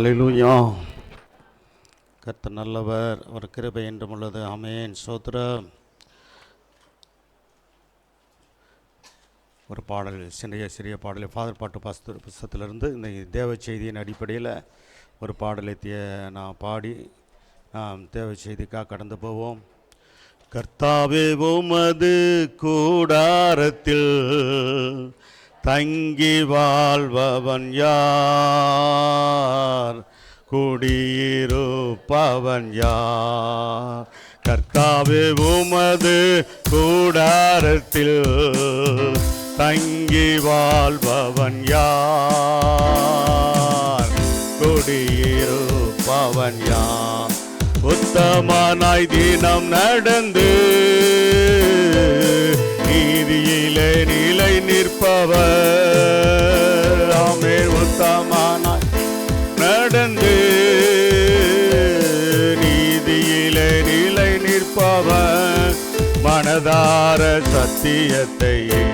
அல்லேலூயா. கர்த்தர் நல்லவர், அவர் கிருபை என்றும் உள்ளது. ஆமென். ஸ்தோத்திரம். ஒரு பாடல், சிறிய பாடலை ஃபாதர் பாட்டு புஸ்தகத்திலிருந்து இந்த தேவ செய்தியின் அடிப்படையில் ஒரு பாடலை நான் பாடி நாம் தேவ செய்திக்காக கடந்து போவோம். கர்த்தாவே உமது கூடாரத்தில் தங்கி வாழ்பவன் யார்? குடியிருப்பவன் யார்? கர்த்தாவே உமது கூடாரத்தில் தங்கி வாழ்பவன் யார்? குடியிருப்பவன் யார்? உத்தமனாய் தினம் நடந்து நீதியிலே நிலை நிற்பவர். ஆமென். உத்தமனாய் நடந்து நீதியிலே நிலை நிற்பவர், மனதார சத்தியத்தையே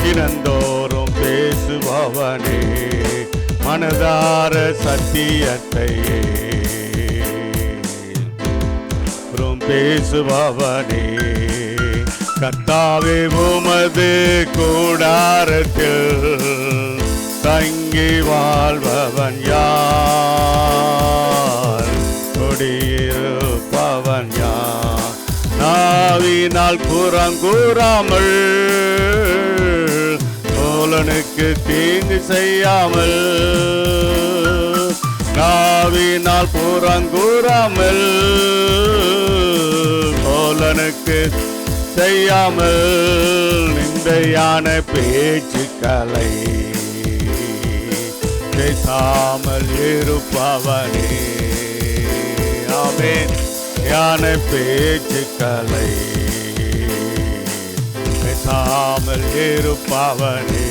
தினந்தோறும் பேசுபவனே, மனதார சத்தியத்தையே பேசுபவனே. கர்த்தாவே உமது கூடாரத்தில் தங்கி வாழ்பவன் யார்? குடியிருப்பவன் யார்? நாவினால் புறங்கூறாமல், தோழனுக்கு தீங்கு செய்யாமல், நாவினால் புறங்கூறாமல், தோழனுக்கு செய்யாமல், நிந்தையான பேச்சுக்களை பேசாமல் இருப்பவனே. ஆமென். யான பேச்சுக்களை பேசாமல் இருப்பவனே.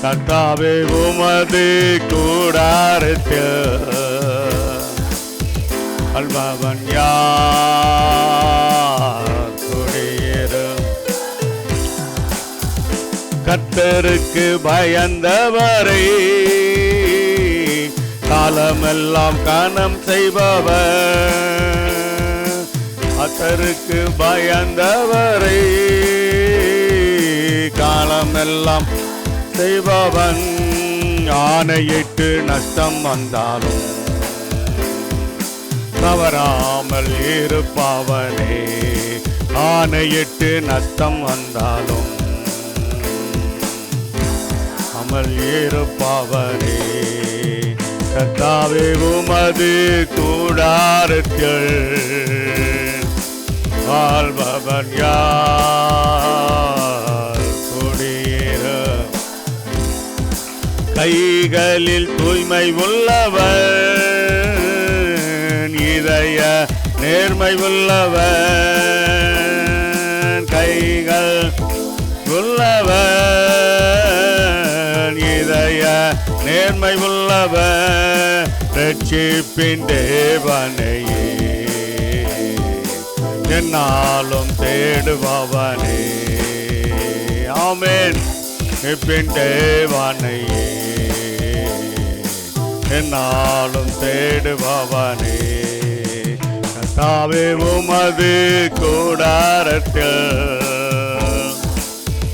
கர்த்தாவே உமது கூடாரத்தில் வாழ்பவன் யார்? குடியிரும் கர்த்தருக்கு பயந்தவரை காலமெல்லாம் கனம் செய்பவர். கர்த்தருக்கு பயந்தவரை காலமெல்லாம் செய்பவன், ஆணையிட்டு நஷ்டம் வந்தாலும் தவறாமல் இருப்பவனே. ஆணையிட்டு நஷ்டம் வந்தாலும் அமல் இருப்பவனே. கர்த்தாவே உமது கூடாரத்தில் வாழ்பவன் யார்? குடியிரு கைகளில் தூய்மை உள்ளவன், இதய நேர்மை உள்ளவன். கைகள் உள்ளவன், இதய நேர்மை உள்ளவன், ரட்சிப்பின் தேவனையே என்னாலும் தேடுபவனே. ஆமென். ரட்சிப்பின் தேவனையே என்னாலும் தேடுபவனே. கர்த்தாவே உமது கூடாரத்தில்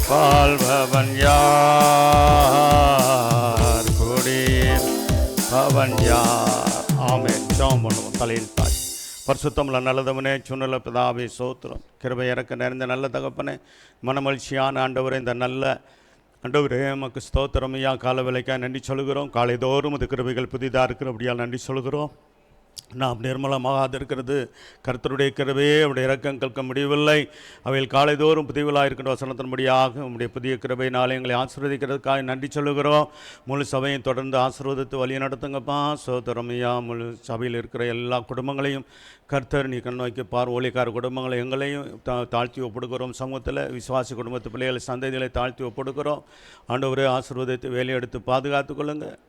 வாழ்பவன் யார்? குடியிருப்பவன் யார்? ஆமென். ஜெபம் பண்ணுவோம். தலையில் தாய். பரிசுத்தமுள்ள நல்லதவனே, சுன்னல பிதாவே, ஸ்தோத்திரம். கிருபை இறக்க நிறைந்த நல்ல தகப்பனே, மனமகிழ்ச்சியான ஆண்டவரே, இந்த நல்ல ஆண்டவரே நமக்கு ஸ்தோத்திரம் ஐயா. கால விலைக்காக நன்றி சொல்கிறோம். காலைதோறும் அது கிருபைகள் புதிதாக இருக்கிறபடியால் நன்றி சொல்கிறோம். நாம் நிர்மலமாக இருக்கிறது கர்த்தருடைய கிருபையே, அவருடைய இரக்கங்களுக்கு முடியவில்லை. அவையில் காலைதோறும் புதியவளாக இருக்கின்ற வசனத்தின்படியாக நம்முடைய புதிய கிருபையினாலே எங்களை ஆசீர்வதிக்கிறதுக்காக நன்றி சொல்லுகிறோம். முழு சபையும் தொடர்ந்து ஆசீர்வதித்து வழி நடத்துங்கப்பா. சோதரமையா, முழு சபையில் இருக்கிற எல்லா குடும்பங்களையும் கர்த்தர் நீ கண்ணோக்கி பார். ஊழியக்கார குடும்பங்களை எங்களையும் தாழ்த்தி ஒப்படுக்கிறோம். சமூகத்தில் விசுவாசி குடும்பத்து பிள்ளைகளை சந்ததிகளை தாழ்த்தி ஒப்படுக்கிறோம். ஆண்டவரே ஆசீர்வதித்து வேலையெடுத்து பாதுகாத்து கொள்ளுங்கள்.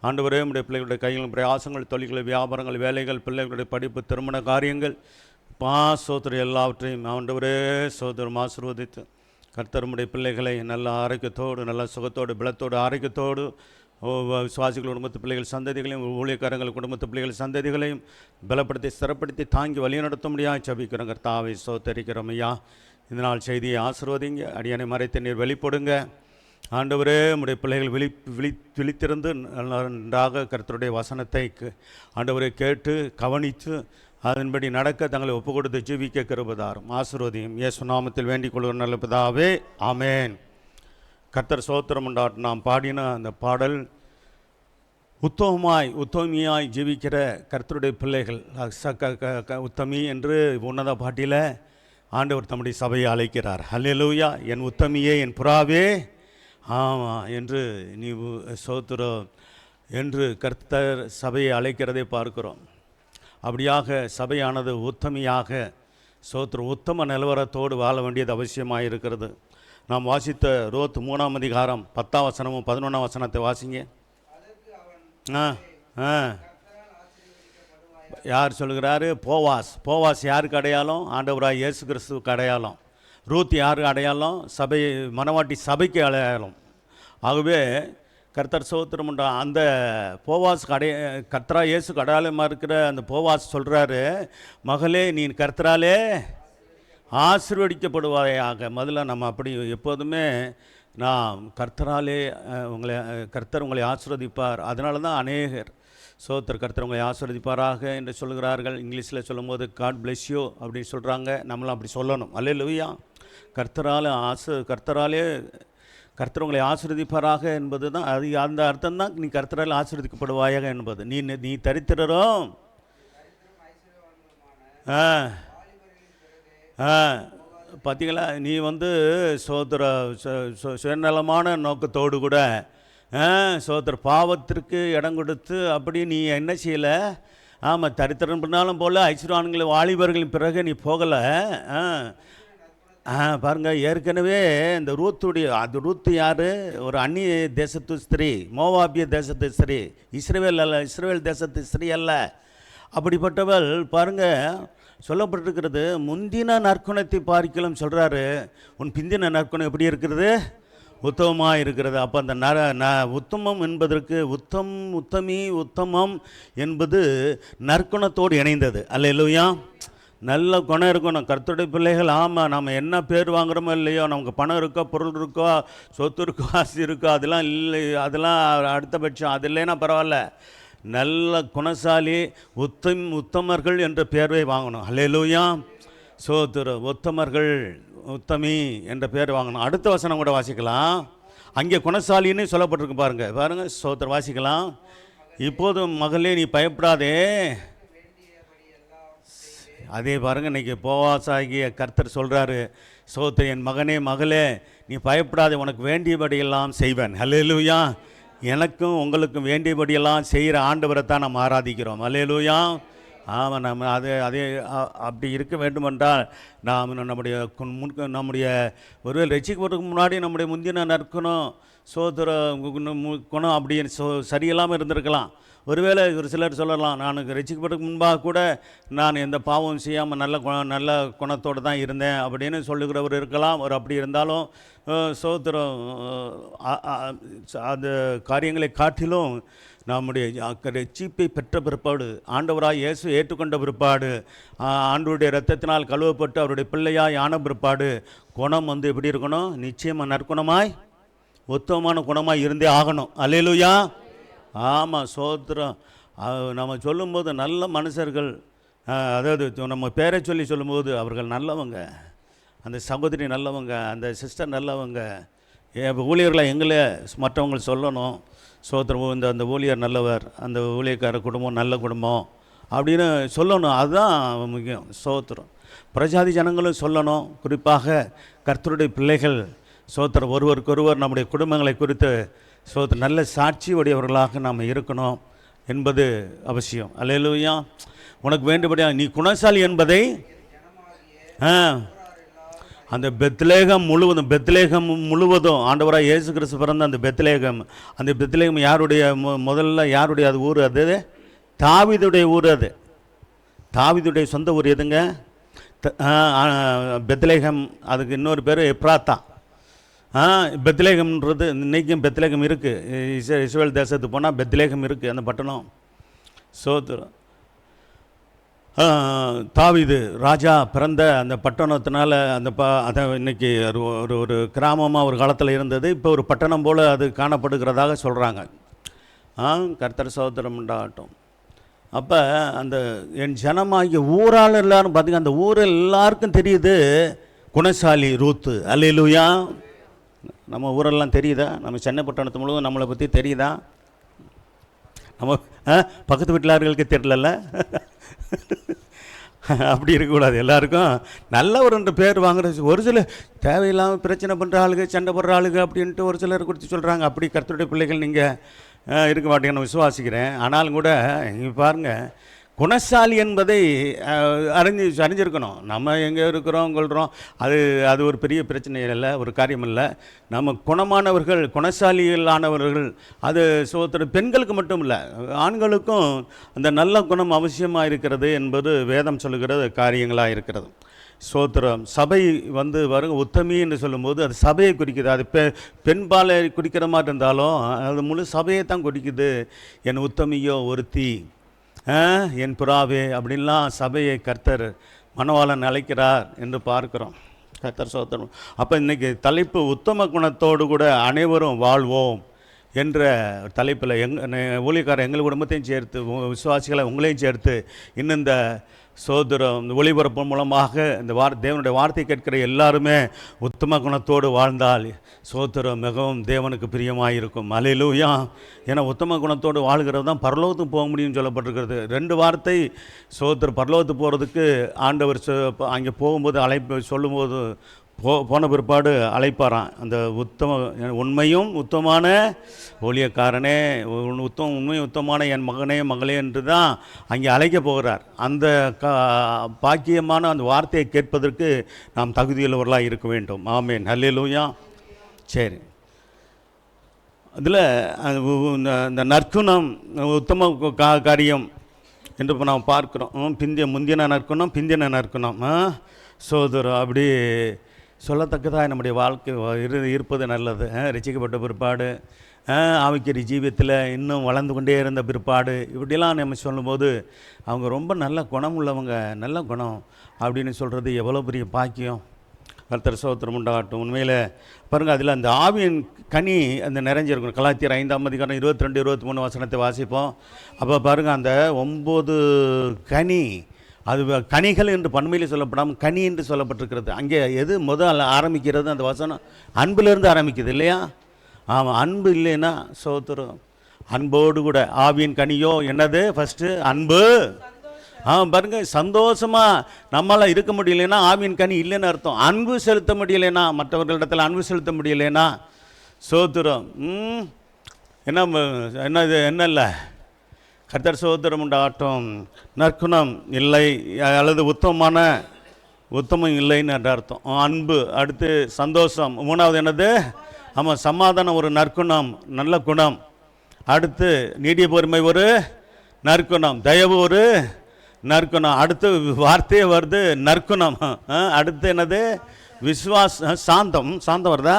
ஆண்டவரே உம்முடைய பிள்ளைகளுடைய கைகள் பிரயாசங்கள், தொழில்கள், வியாபாரங்கள், வேலைகள், பிள்ளைகளுடைய படிப்பு, திருமண காரியங்கள் சோதரம் எல்லாவற்றையும் ஆண்டவரே சோதரம் ஆசீர்வதித்து கர்த்தர் உம்முடைய பிள்ளைகளை நல்ல ஆரோக்கியத்தோடு, நல்ல சுகத்தோடு, பலத்தோடு, ஆரோக்கியத்தோடு விசுவாசிகள் குடும்பத்து பிள்ளைகள் சந்ததிகளையும் ஊழியக்காரங்கள் குடும்பத்து பிள்ளைகள் சந்ததிகளையும் பலப்படுத்தி ஸ்திரப்படுத்தி தாங்கி வழிநடத்த முடியாது ஜெபிக்கிறோம். கர்த்தாவை ஸ்தோத்திரிக்கிறோம் ஐயா. இந்த நாள் செய்தியை ஆசீர்வதிங்க. அடியானை மறைத்து நீர் வெளிப்படுங்க. ஆண்டவரே, உம்முடைய பிள்ளைகள் விழித்திருந்து நன்றாக கர்த்தருடைய வசனத்தை ஆண்டவரை கேட்டு கவனித்து அதன்படி நடக்க தங்களை ஒப்பு கொடுத்து ஜீவிக்க கிருபைதாரும் ஆசீர்வதியும். இயேசு நாமத்தில் வேண்டிக் கொள்கிற நல்ல பிதாவே, ஆமேன். கர்த்தர் ஸ்தோத்திரம் உண்டாட்டும். நாம் பாடின அந்த பாடல் உத்தமியாய் ஜீவிக்கிற கர்த்தருடைய பிள்ளைகள் உத்தமி என்று உன்னத பாட்டில் ஆண்டவர் தம்முடைய சபையை அழைக்கிறார். ஹல்லேலூயா. என் உத்தமியே, என் புறாவே, ஆமாம் என்று நீ ஸ்தோத்திரம் என்று கர்த்தர் சபையை அழைக்கிறதை பார்க்கிறோம். அப்படியாக சபையானது உத்தமியாக உத்தம நிலவரத்தோடு வாழ வேண்டியது அவசியமாக இருக்கிறது. நாம் வாசித்த ரோத் 3ஆம் அதிகாரம் 10ஆம் வசனமும் 11ஆம் வசனத்தை வாசிங்க. யார் சொல்கிறாரு? போவாஸ் யாருக்கு அடையாளம்? ஆண்டவராய் இயேசு கிறிஸ்துவுக்கு அடையாளம். ரூத் யாருக்கு அடையாளம்? சபை மனவாட்டி சபைக்கு அடையாளம். ஆகவே கர்த்தர் ஸ்தோத்திரம் உண்டா. அந்த போவாஸ் கர்த்தரா இயேசுக்கு அடையாளமாக இருக்கிற அந்த போவாஸ் சொல்கிறாரு, மகளே நீ கர்த்தராலே ஆசீர்வதிக்கப்படுவாயாக. முதல்ல நம்ம அப்படி எப்போதுமே நாம் கர்த்தராலே கர்த்தர் உங்களை ஆசீர்வதிப்பார். அதனால தான் அநேகர் கர்த்தர் உங்களை ஆசீர்வதிப்பாராக என்று சொல்கிறார்கள். இங்கிலீஷில் சொல்லும்போது காட் பிளெஸ் யூ அப்படின்னு சொல்கிறாங்க. நம்மளும் அப்படி சொல்லணும். அல்லேலூயா. கர்த்தராலே கர்த்தர் உங்களை ஆசீர்வதிப்பாராக என்பது தான் அது. அந்த அர்த்தம் தான் நீ கர்த்தரால் ஆசீர்வதிக்கப்படுவாயாக என்பது. நீ தரித்திரரும் பார்த்தீங்களா, நீ சுயநலமான நோக்கத்தோடு கூட பாவத்திற்கு இடம் கொடுத்து அப்படி நீ என்ன செய்யலை. ஆமாம், தரித்திரம் பண்ணாலும் போல் ஐஸ்வர்யான்களை வாலிபர்களின் பிறகு நீ போகலை. பாருங்கள், ஏற்கனவே இந்த ரூத்து யார்? ஒரு அந்நிய தேசத்து ஸ்திரீ, மோவாபிய தேசத்து ஸ்திரீ, இஸ்ரவேல் தேசத்து ஸ்திரீ அல்ல. அப்படிப்பட்டவள் பாருங்கள் சொல்லப்பட்டிருக்கிறது. முந்தின நற்குணத்தை பார்க்கலாம் சொல்கிறாரு. உன் பிந்தின நற்குணம் எப்படி இருக்கிறது? உத்தமமாக இருக்கிறது. அப்போ அந்த உத்தமம் என்பதற்கு உத்தமம் என்பது நற்குணத்தோடு இணைந்தது. அல்லேலூயா. நல்ல குணம் இருக்கணும். கர்த்தருடைய பிள்ளைகள். ஆமாம், நம்ம என்ன பேர் வாங்குகிறோமோ இல்லையோ, நமக்கு பணம் இருக்கோ, பொருள் இருக்கோ, சொத்து இருக்கோ, ஆசி இருக்கோ, அதெல்லாம் இல்லை, அதெல்லாம் அடுத்தபட்சம். அது இல்லைன்னா பரவாயில்ல. நல்ல குணசாலி உத்தமர்கள் என்ற பேரை வாங்கணும். அல்லேலூயா. உத்தமர்கள், உத்தமி என்ற பேர் வாங்கணும். அடுத்த வசனம் கூட வாசிக்கலாம். அங்கே குணசாலின்னு சொல்லப்பட்டிருக்கு. பாருங்கள் வாசிக்கலாம். இப்போதும் மகளே நீ பயப்படாதே. அதே பாருங்கள், இன்றைக்கி போவாசாகிய கர்த்தர் சொல்கிறாரு, என் மகனே மகளே நீ பயப்படாதே, உனக்கு வேண்டியபடியெல்லாம் செய்வேன். அல்லேலூயா. எனக்கும் உங்களுக்கும் வேண்டியபடியெல்லாம் செய்கிற ஆண்டவரை தான் நம்ம ஆராதிக்கிறோம். அல்லேலூயா. ஆமாம், நம்ம அதே அப்படி இருக்க வேண்டுமென்றால் நாம் நம்முடைய ஒருவேளை ரட்சிக்கப்படுறதுக்கு முன்னாடி நம்முடைய முந்தின நற்குணம் குணம் அப்படி சரியில்லாமல் இருந்திருக்கலாம். ஒருவேளை ஒரு சிலர் சொல்லலாம், நான் ரட்சிக்கப்படுறதுக்கு முன்பாக கூட நான் எந்த பாவம் செய்யாமல் நல்ல குணத்தோடு தான் இருந்தேன் அப்படின்னு சொல்லுகிறவர் இருக்கலாம். ஒரு அப்படி இருந்தாலும் அந்த காரியங்களை காட்டிலும் நம்முடைய ரட்சிப்பை பெற்ற பிற்பாடு, ஆண்டவராய் இயேசு ஏற்றுக்கொண்ட பிற்பாடு, ஆண்டவருடைய இரத்தத்தினால் கழுவப்பட்டு அவருடைய பிள்ளையாய் ஆன பிற்பாடு குணம் எப்படி இருக்கணும்? நிச்சயமாக நற்குணமாய் உத்தமமான குணமாக இருந்தே ஆகணும். அல்லேலூயா. ஆமாம், சோத்திரம். நம்ம சொல்லும்போது நல்ல மனுஷர்கள், அதாவது நம்ம பேரை சொல்லும்போது அவர்கள் நல்லவங்க, அந்த சகோதரி நல்லவங்க, அந்த சிஸ்டர் நல்லவங்க, ஊழியர்களை எங்களே மற்றவங்க சொல்லணும். சோத்திரம், அந்த ஊழியர் நல்லவர், அந்த ஊழியக்கார குடும்பம் நல்ல குடும்பம் அப்படின்னு சொல்லணும். அதுதான் முக்கியம். சோத்திரம். பிரஜாதி ஜனங்களும் சொல்லணும். குறிப்பாக கர்த்தருடைய பிள்ளைகள் ஒருவருக்கொருவர் நம்முடைய குடும்பங்களை குறித்து நல்ல சாட்சி உடையவர்களாக நாம் இருக்கணும் என்பது அவசியம். அல்லேலூயா. உனக்கு வேண்டுபடியாக நீ குணசாலி என்பதை அந்த பெத்லேகம் முழுவதும் ஆண்டவராக இயேசு கிறிஸ்து பிறந்த அந்த பெத்லேகம் யாருடைய முதல்ல யாருடைய அது ஊர்? அது தாவீதுடைய ஊர். அது தாவீதுடைய சொந்த ஊர். எதுங்க? பெத்லேகம். அதுக்கு இன்னொரு பேர் எப்ராத்தா. பெத்லேகம்ன்றது இன்றைக்கும் பெத்லேகம் இருக்குது. இஸ்ரேல் தேசத்துக்கு போனால் பெத்லேகம் இருக்குது அந்த பட்டணம். சோத்திரம். தாவீது ராஜா பிறந்த அந்த பட்டணத்தினால அந்த அதை இன்றைக்கி ஒரு ஒரு கிராமமாக ஒரு காலத்தில் இருந்தது. இப்போ ஒரு பட்டணம் போல் அது காணப்படுகிறதாக சொல்கிறாங்க. கர்த்தர் சோத்திரம் உண்டாகட்டும். அப்போ அந்த என் ஜனமாகிய ஊரால் எல்லாரும் பார்த்திங்க, அந்த ஊரில் எல்லாருக்கும் தெரியுது குணசாலி ரூத்து. அல்லேலூயா. நம்ம ஊரெல்லாம் தெரியுதா? நம்ம சென்னை பட்டணத்து முழுவதும் நம்மளை பற்றி தெரியுதா? நம்ம பக்கத்து வீட்டிலார்களுக்கு தெரியல. அப்படி இருக்கக்கூடாது. எல்லாருக்கும் நல்லவர்ன்ற பேர் வாங்குறது. ஒரு சில தேவையில்லாமல் பிரச்சனை பண்ணுற ஆளுங்க, சண்டை போடுற ஆளுங்க அப்படின்ட்டு ஒரு சிலர் குறித்து சொல்கிறாங்க. அப்படி கர்த்தருடைய பிள்ளைகள் நீங்கள் இருக்க மாட்டீங்கன்னு விசுவாசிக்கிறேன். ஆனாலும் கூட இங்கே பாருங்கள், குணசாலி என்பதை அறிஞ்சிருக்கணும். நம்ம எங்கே இருக்கிறோம் கொள்கிறோம், அது ஒரு பெரிய பிரச்சனை இல்லை, ஒரு காரியம் இல்லை. நம்ம குணமானவர்கள், குணசாலிகளானவர்கள், அது பெண்களுக்கு மட்டும் இல்லை, ஆண்களுக்கும் அந்த நல்ல குணம் அவசியமாக இருக்கிறது என்பது வேதம் சொல்லுகிற காரியங்களாக இருக்கிறது. சோத்திரம். சபை வரும் உத்தமி என்று சொல்லும்போது அது சபையை குறிக்குது. அது பெண்பாலை குறிக்கிற மாதிரி இருந்தாலும் அது முழு சபையை தான் குறிக்குது. என் உத்தமியோ ஒருத்தி, என் புறாவே அப்படின்லாம் சபையை கர்த்தர் மணவாளன் அழைக்கிறார் என்று பார்க்கிறோம். கர்த்தர் சோத்திரம். அப்போ இன்றைக்கி தலைப்பு உத்தம குணத்தோடு கூட அனைவரும் வாழ்வோம் என்ற தலைப்பில் ஊழியக்காரர் எங்கள் குடும்பத்தையும் சேர்த்து, விசுவாசிகளை உங்களையும் சேர்த்து, இன்னும் இந்த சோதரம் ஒளிபரப்பு மூலமாக இந்த தேவனுடைய வார்த்தை கேட்கிற எல்லாருமே உத்தம குணத்தோடு வாழ்ந்தால் சோத்திரம் மிகவும் தேவனுக்கு பிரியமாக இருக்கும். அல்லேலூயா. ஏன்னா உத்தம குணத்தோடு வாழ்கிறது தான் பரலோகத்துக்கு போக முடியும்னு சொல்லப்பட்டிருக்கிறது. 2 வார்த்தை சோத்திரம். பரலோகத்துக்கு போகிறதுக்கு ஆண்டவர் அங்கே போகும்போது அழைப்பு சொல்லும்போது போன பிற்பாடு அழைப்பாரான். அந்த உண்மையும் உத்தமான ஊழியக்காரனே, உண்மையும் உத்தமான என் மகனே மகளே என்று தான் அங்கே அழைக்க போகிறார். அந்த பாக்கியமான அந்த வார்த்தையை கேட்பதற்கு நாம் தகுதியுள்ளவர்களாக இருக்க வேண்டும். ஆமேன். அல்லேலூயா. சரி, அதில் இந்த நற்குணம் உத்தம காரியம் என்று இப்போ நாம் பார்க்குறோம். முந்தின நற்குணம், பிந்தின நற்குணம். சோதரம் அப்படி சொல்லத்தக்கதாக நம்முடைய வாழ்க்கை இருப்பது நல்லது. ரசிக்கப்பட்ட பிற்பாடு, ஆவிக்குரிய ஜீவியத்தில் இன்னும் வளர்ந்து கொண்டே இருந்த பிற்பாடு, இப்படிலாம் நம்ம சொல்லும்போது அவங்க ரொம்ப நல்ல குணம் உள்ளவங்க, நல்ல குணம் அப்படின்னு சொல்கிறது எவ்வளோ பெரிய பாக்கியம். கர்த்தர் சோத்திரம் உண்டாகட்டும். உண்மையில் பாருங்கள், அதில் அந்த ஆவியின் கனி அந்த நிறைஞ்சிருக்கணும். கலாத்தியர் 5ஆம் அதிகாரம் 22, 23 வசனத்தை வாசிப்போம். அப்போ பாருங்கள், அந்த 9 கனி, அது கனிகள் என்று பன்மையில் சொல்லப்படாமல் கனி என்று சொல்லப்பட்டிருக்கிறது. அங்கே எது முதல் ஆரம்பிக்கிறது? அந்த வசனம் அன்பிலிருந்து ஆரம்பிக்குது இல்லையா? ஆமாம். அன்பு இல்லைன்னா சோத்திரம். அன்போடு கூட ஆவியின் கனியோ என்னது? ஃபஸ்ட்டு அன்பு. பாருங்கள், சந்தோஷமாக நம்மளால் இருக்க முடியலைன்னா ஆவியின் கனி இல்லைன்னு அர்த்தம். அன்பு செலுத்த முடியலைன்னா, மற்றவர்களிடத்தில் அன்பு செலுத்த முடியலைன்னா சோத்திரம். என்ன இது என்ன இல்லை? கர்த்தர் சோத்திரம் உண்டாகட்டும். நற்குணம் இல்லை அல்லது உத்தமம் இல்லைன்னு என்ற அர்த்தம். அன்பு, அடுத்து சந்தோஷம், 3வது என்னது? ஆமாம், சமாதானம் ஒரு நற்குணம், நல்ல குணம். அடுத்து நீடிய பொறுமை ஒரு நற்குணம், தயவு ஒரு நற்குணம். அடுத்து வார்த்தையே வருது நற்குணம். அடுத்து என்னது? சாந்தம். சாந்தம் வருதா?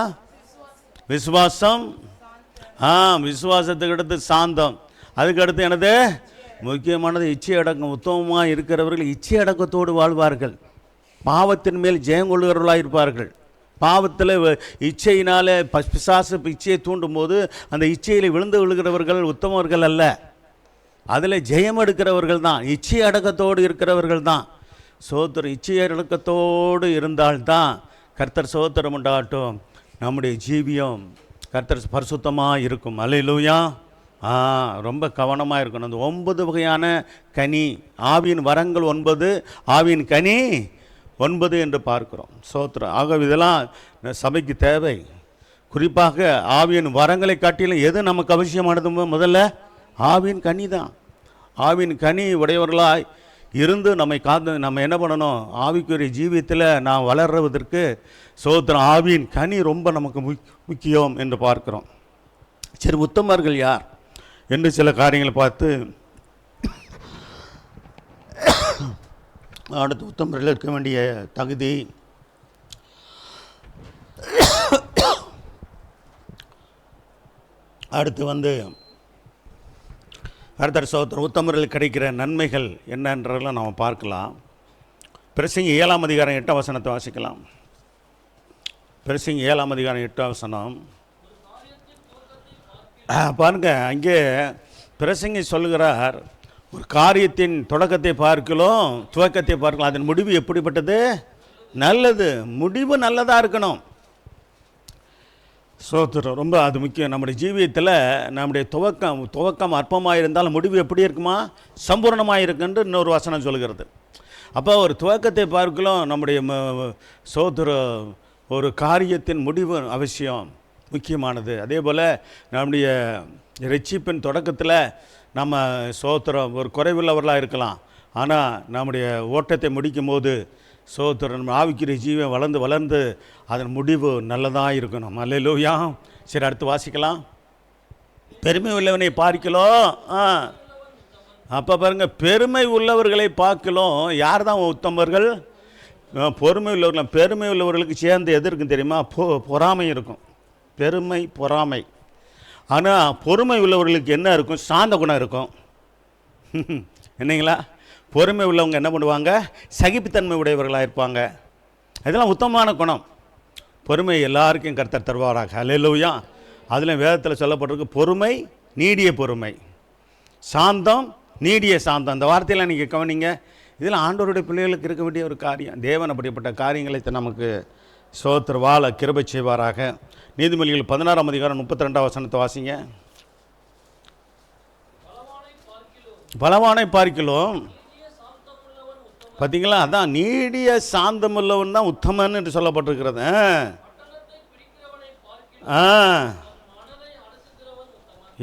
விசுவாசம். விசுவாசத்துக்கு அடுத்து சாந்தம். அதுக்கடுத்து என்னது? முக்கியமானது இச்சை அடக்கம். உத்தமமாக இருக்கிறவர்கள் இச்சை அடக்கத்தோடு வாழ்வார்கள். பாவத்தின் மேல் ஜெயம் கொள்ளுகிறவர்களாக இருப்பார்கள். பாவத்தில் இச்சையினால் பிசாசு இச்சையை தூண்டும் போது அந்த இச்சையில் விழுந்து விழுகிறவர்கள் உத்தமர்கள் அல்ல, அதில் ஜெயம் எடுக்கிறவர்கள் தான், இச்சை அடக்கத்தோடு இருக்கிறவர்கள் தான். சோத்திரம். இச்சை அடக்கத்தோடு இருந்தால்தான் கர்த்தர் சோத்திரம் உண்டாகட்டும் நம்முடைய ஜீவியம் கர்த்தர் பரிசுத்தமாக இருக்கும். அல்லேலூயா. ரொம்ப கவனமாக இருக்கணும். அந்த 9 வகையான கனி, ஆவியின் வரங்கள் 9, ஆவியின் கனி 9 என்று பார்க்கிறோம். சோத்திரம். ஆகவே இதெல்லாம் சபைக்கு தேவை. குறிப்பாக ஆவியின் வரங்களை காட்டிலும் எது நமக்கு அவசியமானது? முதல்ல ஆவியின் கனி தான். ஆவியின் கனி உடையவர்களாய் இருந்து நம்ம என்ன பண்ணணும்? ஆவிக்குரிய ஜீவியத்தில் நாம் வளர்வதற்கு சோத்திரம் ஆவியின் கனி ரொம்ப நமக்கு முக்கியம் என்று பார்க்கிறோம். சரி, உத்தமர்கள் யார் என்று சில காரியங்களை பார்த்து அடுத்து உத்தமர்கள் இருக்க வேண்டிய தகுதி. அடுத்து அடுத்த சோத்திரம் உத்தமர்கள் கிடைக்கிற நன்மைகள் என்னன்றதெல்லாம் நம்ம பார்க்கலாம். பிரசங்கி 7ஆம் அதிகாரம் 8ஆம் வசனத்தை வாசிக்கலாம். பிரசங்கி 7ஆம் அதிகாரம் 8ஆம் வசனம் பாருங்க. அங்கே பிரசங்கி சொல்லுகிறார், ஒரு காரியத்தின் தொடக்கத்தை பார்க்கலாம், துவக்கத்தை பார்க்கலாம், அதன் முடிவு எப்படிப்பட்டது? நல்லது. முடிவு நல்லதாக இருக்கணும். சோத்திரம் ரொம்ப அது முக்கியம். நம்முடைய ஜீவியத்தில் நம்முடைய துவக்கம் அற்பமாக இருந்தாலும் முடிவு எப்படி இருக்குமா? சம்பூர்ணமாக இருக்குன்னு இன்னொரு வசனம் சொல்கிறது. அப்போ ஒரு துவக்கத்தை பார்க்கலாம், நம்முடைய ஒரு காரியத்தின் முடிவு அவசியம், முக்கியமானது. அதே போல் நம்முடைய ரட்சிப்பின் தொடக்கத்தில் நம்ம ஒரு குறைவுள்ளவர்களாக இருக்கலாம், ஆனால் நம்முடைய ஓட்டத்தை முடிக்கும் போது நம்ம ஆவிக்குரிய ஜீவன் வளர்ந்து அதன் முடிவு நல்லதாக இருக்கணும். அல்லேலூயா. சரி, அடுத்து வாசிக்கலாம். பெருமை உள்ளவனை பார்க்கலாம். அப்போ பாருங்கள், பெருமை உள்ளவர்களை பார்க்கலாம். யார் தான் உத்தமர்கள்? பொறுமை உள்ளவர்கள். பெருமை உள்ளவர்களுக்கு சேர்ந்து எது இருக்குன்னு தெரியுமா? பொறாமை இருக்கும். பெருமை, பொறாமை. ஆனால் பொறுமை உள்ளவர்களுக்கு என்ன இருக்கும்? சாந்த குணம் இருக்கும். என்னங்களா? பொறுமை உள்ளவங்க என்ன பண்ணுவாங்க? சகிப்புத்தன்மை உடையவர்களாக இருப்பாங்க. இதெல்லாம் உத்தமமான குணம். பொறுமை எல்லாருக்கும் கர்த்தர் தருவாராக. அல்லேலூயா. அதில் வேதத்தில் சொல்லப்பட்டிருக்கு, பொறுமை, நீடிய பொறுமை, சாந்தம், நீடிய சாந்தம். அந்த வார்த்தையெல்லாம் நீங்கள் கவனிங்க. இதெல்லாம் ஆண்டவருடைய பிள்ளைகளுக்கு இருக்க வேண்டிய ஒரு காரியம். தேவன் அப்படிப்பட்ட காரியங்களை நமக்கு வாழ கிருபை செய்வாராக. நீதிமொழிகள் 16ஆம் அதிகாரம் 32ஆம் வசனத்தை வாசிங்க. பலவானை பார்க்கிலும், பார்த்தீங்களா? அதான் நீடிய சாந்தமுள்ளவன் தான் உத்தமன் என்று சொல்லப்பட்டிருக்கிறது.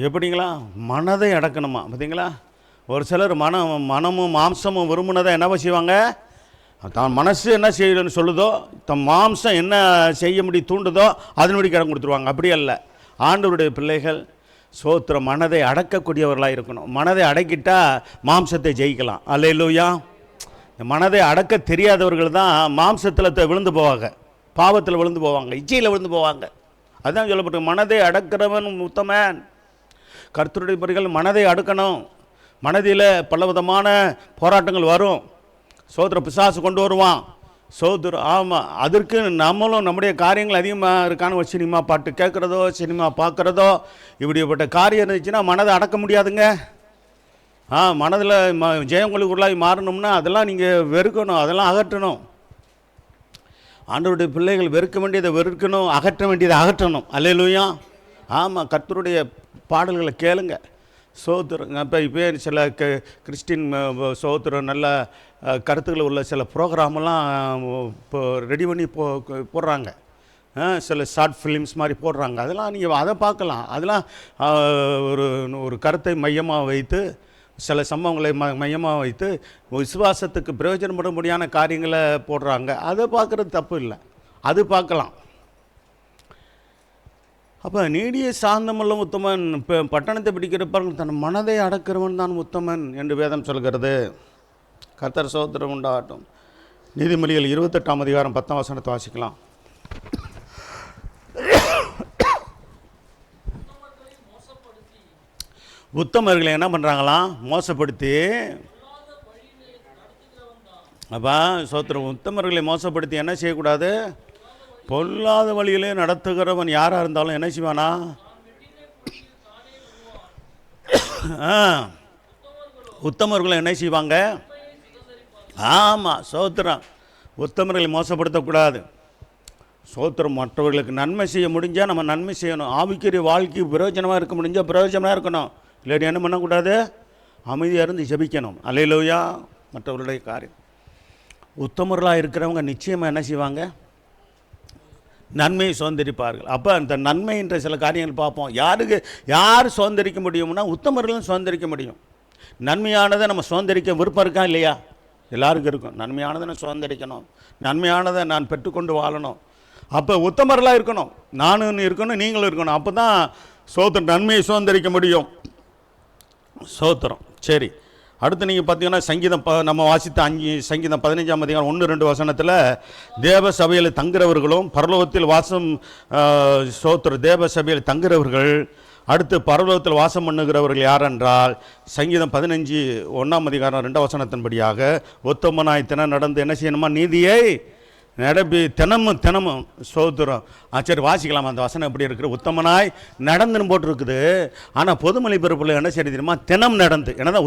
எப்படிங்களா? மனதை அடக்கணுமா? பார்த்தீங்களா? ஒரு சிலர் மனமும் மாம்சமும் விரும்பினதை என்ன செய்வாங்க? தான் மனசு என்ன செய்யணும்னு சொல்லுதோ, தன் மாம்சம் என்ன செய்ய தூண்டுதோ அதன்படி கடன் கொடுத்துருவாங்க. அப்படி அல்ல. ஆண்டவருடைய பிள்ளைகள் மனதை அடக்கக்கூடியவர்களாக இருக்கணும். மனதை அடக்கிட்டால் மாம்சத்தை ஜெயிக்கலாம். அல்லேலூயா. மனதை அடக்க தெரியாதவர்கள் தான் மாம்சத்தில் விழுந்து போவாங்க, பாவத்தில் விழுந்து போவாங்க, இச்சையில் விழுந்து போவாங்க. அதுதான் சொல்லப்பட்டு, மனதை அடக்கிறவன் உத்தமன். கர்த்தருடைய பிள்ளைகள் மனதை அடக்கணும். மனதில் பலவிதமான போராட்டங்கள் வரும். பிசாசு கொண்டு வருவான். ஆமாம், அதற்கு நம்மளும் நம்முடைய காரியங்கள் அதிகமாக இருக்கான ஒரு சினிமா பாட்டு கேட்குறதோ, சினிமா பார்க்குறதோ, இப்படிப்பட்ட காரியம் இருந்துச்சுன்னா மனதை அடக்க முடியாதுங்க. மனதில் ஜெயங்களுக்குள்ளாய் மாறணும்னா அதெல்லாம் நீங்கள் வெறுக்கணும், அதெல்லாம் அகற்றணும். ஆண்டவருடைய பிள்ளைகள் வெறுக்க வேண்டியதை வெறுக்கணும், அகற்ற வேண்டியதை அகற்றணும். அல்லேலூயா. ஆமாம், கர்த்தருடைய பாடல்களை கேளுங்க. இப்போ சில கிறிஸ்டின் நல்ல கருத்துக்கள் உள்ள சில ப்ரோக்ராமெல்லாம் இப்போ ரெடி பண்ணி போடுறாங்க. சில ஷார்ட் ஃபிலிம்ஸ் மாதிரி போடுறாங்க. அதெல்லாம் நீங்கள் அதை பார்க்கலாம். அதெல்லாம் ஒரு கருத்தை மையமாக வைத்து, சில சம்பவங்களை மையமாக வைத்து விசுவாசத்துக்கு பிரயோஜனப்பட முடியாத காரியங்களை போடுறாங்க. அதை பார்க்குறது தப்பு இல்லை, அது பார்க்கலாம். அப்போ நீடிய சாந்தமுள்ள உத்தமன், இப்போ பட்டணத்தை பிடிக்கிறப்பார்கள் தன் மனதை அடக்கிறவன் தான் உத்தமன் என்று வேதம் சொல்கிறது. கர்த்தர் சோத்திரம் உண்டாகட்டும். நீதிமொழிகள் 28ஆம் அதிகாரம் 10ஆம் வசனத்தை வாசிக்கலாம். உத்தமர்களை என்ன பண்ணுறாங்களாம்? மோசப்படுத்தி. அப்போ சோத்திரம், உத்தமர்களை மோசப்படுத்தி என்ன செய்யக்கூடாது? பொல்லாத வழியிலே நடத்துகிறவன் யாராக இருந்தாலும் என்ன செய்வானா? உத்தமர்களை என்ன செய்வாங்க? ஆமாம், சோத்திரம். உத்தமர்களை மோசப்படுத்தக்கூடாது. சோத்திரம், மற்றவர்களுக்கு நன்மை செய்ய முடிஞ்சால் நம்ம நன்மை செய்யணும். ஆவிக்குரிய வாழ்க்கை பிரயோஜனமாக இருக்க முடிஞ்சால் பிரயோஜனமாக இருக்கணும். இல்லாட்டி என்ன பண்ணக்கூடாது? அமைதியாக இருந்து ஜெபிக்கணும். அல்லேலூயா. மற்றவர்களுடைய காரியம் உத்தமர்களாக இருக்கிறவங்க நிச்சயமாக என்ன செய்வாங்க? நன்மையை சுதந்திரிப்பார்கள். அப்போ அந்த நன்மைன்ற சில காரியங்கள் பார்ப்போம். யார் சுதந்திரிக்க முடியும்னா உத்தமர்களும் சுதந்திரிக்க முடியும். நன்மையானதை நம்ம சுதந்திரிக்க விருப்பம் இருக்கா இல்லையா? எல்லாருக்கும் இருக்கும். நன்மையானதை நான் சுதந்திரிக்கணும், நன்மையானதை நான் பெற்றுக்கொண்டு வாழணும். அப்போ உத்தமர்களாக இருக்கணும், நானும் இருக்கணும், நீங்களும் இருக்கணும். அப்போ தான் நன்மையை சுதந்திரிக்க முடியும். சோத்திரம். சரி, அடுத்து நீங்கள் பார்த்தீங்கன்னா சங்கீதம் நம்ம வாசித்த சங்கீதம் 15ஆம் அதிகாரம் 1-2 வசனத்தில் தேவ சபையில் தங்குறவர்களும் பரலோகத்தில் வாசம் தேவ சபையில் தங்குறவர்கள் அடுத்து பரலோகத்தில் வாசம் பண்ணுகிறவர்கள் யார் என்றால் சங்கீதம் 15:1 உத்தமனாய் தினம் நடந்து என்ன செய்யணுமா? நீதியை நடப்பி தினமும் சோத்திரம். சரி, வாசிக்கலாம் அந்த வசனம் எப்படி இருக்குது? உத்தமனாய் நடந்துன்னு போட்டிருக்குது. ஆனால் பொதுமொழி பிறப்பில் என்ன செய்ய தெரியுமா? தினம் நடந்து. என்னதான்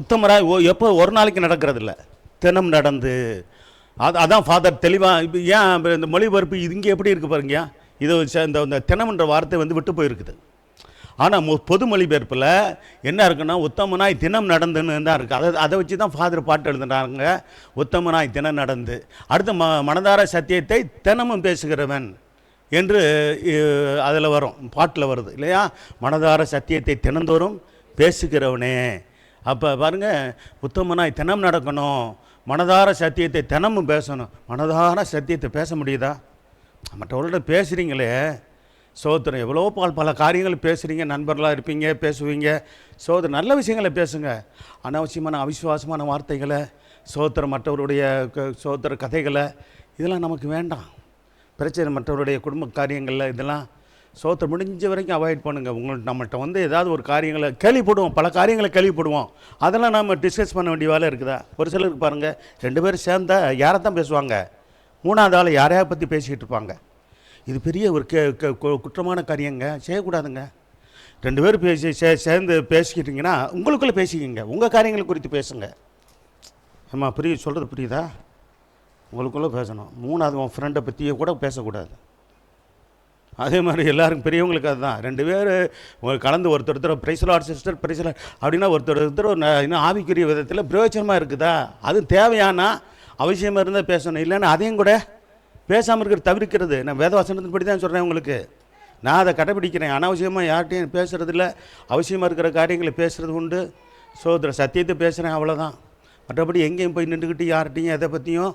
உத்தமராய் எப்போ ஒரு நாளைக்கு நடக்கிறது இல்லை, தினம் நடந்து. அதான் ஃபாதர் தெளிவாக. இப்போ ஏன் இந்த மொழிபெயர்ப்பு இங்கே எப்படி இருக்குது பாருங்க. இது இந்த தினம்ன்ற வார்த்தை விட்டு போயிருக்குது. ஆனால் பொது மொழிபெயர்ப்பில் என்ன இருக்குன்னா, உத்தமனாய் தினம் நடந்துன்னு தான் இருக்குது. அதை வச்சு தான் ஃபாதர் பாட்டு எழுதுனாங்க. உத்தமனாய் தினம் நடந்து. அடுத்து மனதார சத்தியத்தை தினமும் பேசுகிறவன் என்று அதில் வரும், பாட்டில் வருது இல்லையா? மனதார சத்தியத்தை தினந்தோறும் பேசுகிறவனே. அப்போ பாருங்கள், உத்தமனாய் தினம் நடக்கணும், மனதார சத்தியத்தை தினமும் பேசணும். மனதார சத்தியத்தை பேச முடியுதா? மற்றவர்கள்ட்ட பேசுகிறீங்களே, சோதரம் எவ்வளோ பல காரியங்கள் பேசுகிறீங்க, நண்பர்களாக இருப்பீங்க, பேசுவீங்க. சோதரம் நல்ல விஷயங்களை பேசுங்க. அனாவசியமான அவிசுவாசமான வார்த்தைகளை, சோதரம் மற்றவருடைய சோதர கதைகளை, இதெல்லாம் நமக்கு வேண்டாம். பிரச்சனை மற்றவருடைய குடும்ப காரியங்களில் இதெல்லாம் சோதரம் முடிஞ்ச வரைக்கும் அவாய்ட் பண்ணுங்கள். நம்மள்கிட்ட ஏதாவது ஒரு காரியங்களை கேள்விப்படுவோம், பல காரியங்களை கேள்விப்படுவோம். அதெல்லாம் நம்ம டிஸ்கஸ் பண்ண வேண்டிய வேலை இருக்குதா? ஒரு சிலருக்கு பாருங்கள், 2 பேரும் சேர்ந்தா யாரை தான் பேசுவாங்க, 3ஆவது ஆள் யாரையா பற்றி பேசிக்கிட்டு இருப்பாங்க. இது பெரிய ஒரு குற்றமான காரியங்க, செய்யக்கூடாதுங்க. 2 பேர் சேர்ந்து பேசிக்கிட்டீங்கன்னா உங்களுக்குள்ளே பேசிக்கிங்க, உங்கள் காரியங்களை குறித்து பேசுங்க. ஆமாம், சொல்கிறது புரியுதா? உங்களுக்குள்ளே பேசணும். 3ஆவது உன் ஃப்ரெண்டை பற்றியே கூட பேசக்கூடாது. அதே மாதிரி எல்லாருக்கும் பெரியவங்களுக்கு அதுதான். 2 பேர் கலந்து ஒருத்தர் பிரைஸ்லாட் சிஸ்டர் பிரைஸ்லாட் அப்படின்னா ஒருத்தர் இன்னும் ஆவிக்குரிய விதத்தில் பிரயோஜனமாக இருக்குதா? அது தேவையானா அவசியமாக இருந்தால் பேசணும். இல்லைன்னா அதையும் கூட பேசாமல் இருக்கிற தவிர்க்கிறது. நான் வேதவாசனத்தின்படி தான் சொல்கிறேன் உங்களுக்கு. நான் அதை கடைப்பிடிக்கிறேன். அனாவசியமாக யார்கிட்டையும் பேசுகிறதில்ல. அவசியமாக இருக்கிற காரியங்களை பேசுகிறது உண்டு. சோதர சத்தியத்தை பேசுகிறேன், அவ்வளோதான். மற்றபடி எங்கேயும் போய் நின்றுக்கிட்டு யார்கிட்டையும் எதை பற்றியும்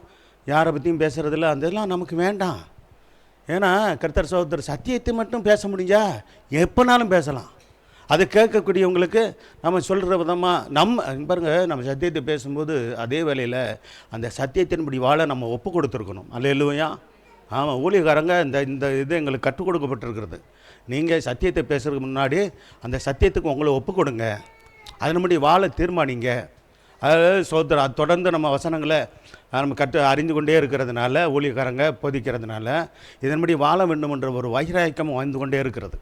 யாரை பற்றியும் பேசுகிறதில்ல. அதெல்லாம் நமக்கு வேண்டாம். ஏன்னா கர்த்தர் சகோதரர் சத்தியத்தை மட்டும் பேச முடிஞ்சா எப்போனாலும் பேசலாம். அதை கேட்கக்கூடியவங்களுக்கு நம்ம சொல்கிற விதமாக பாருங்கள், நம்ம சத்தியத்தை பேசும்போது அதே வேளையில் அந்த சத்தியத்தின்படி வாழ நம்ம ஒப்பு கொடுத்துருக்கணும். அல்லேலூயா. ஆமாம், ஊழியக்காரங்க இந்த இது எங்களுக்கு கற்றுக் கொடுக்கப்பட்டிருக்கிறது. நீங்கள் சத்தியத்தை பேசுறதுக்கு முன்னாடி அந்த சத்தியத்துக்கு உங்களை ஒப்பு கொடுங்க, அதன்படி வாழ தீர்மானிங்க. அதாவது சோதர தொடர்ந்து நம்ம வசனங்களை நம்ம அறிந்து கொண்டே இருக்கிறதுனால, ஊழியக்காரங்க போதிக்கிறதுனால இதன்படி வாழ வேண்டும் என்ற ஒரு வைராயக்கம் வாழ்ந்து கொண்டே இருக்கிறது.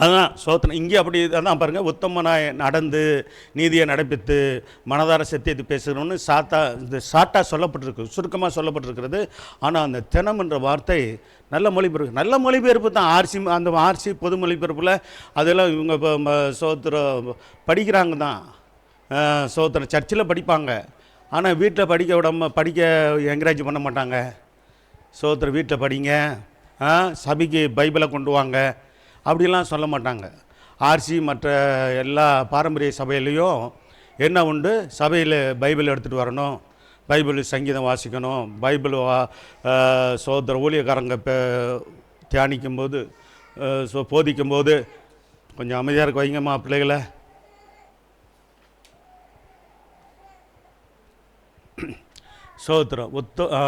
அதுதான் சோதனை. இங்கே அப்படி அதான் பாருங்கள், உத்தமனாய் நடந்து நீதியை நடப்பித்து மனதார சத்தியத்தை பேசுகிறோன்னு ஷார்ட்டாக சொல்லப்பட்டிருக்கு, சுருக்கமாக சொல்லப்பட்டிருக்கிறது. ஆனால் அந்த தினம் என்ற வார்த்தை நல்ல மொழிபெயர்ப்பு தான். அந்த ஆர்சி பொது மொழிபெயர்ப்பில் அதெல்லாம் இவங்க இப்போ சோத்திரம் படிக்கிறாங்க தான். சோத்திரம் சர்ச்சில் படிப்பாங்க, ஆனால் வீட்டில் படிக்க என்கரேஜ் பண்ண மாட்டாங்க. சோத்திரம் வீட்டில் படிங்க, சபைக்கு பைபிளை கொண்டு வாங்க அப்படிலாம் சொல்ல மாட்டாங்க. ஆர்சி மற்ற எல்லா பாரம்பரிய சபையிலையும் என்ன உண்டு, சபையில் பைபிள் எடுத்துகிட்டு வரணும், பைபிள் சங்கீதம் வாசிக்கணும், பைபிள் சோதர ஊழியக்காரங்க தியானிக்கும்போது போதிக்கும்போது கொஞ்சம் அமைதியாக இருக்க வைங்கம்மா பிள்ளைகளை. சோத்திரம்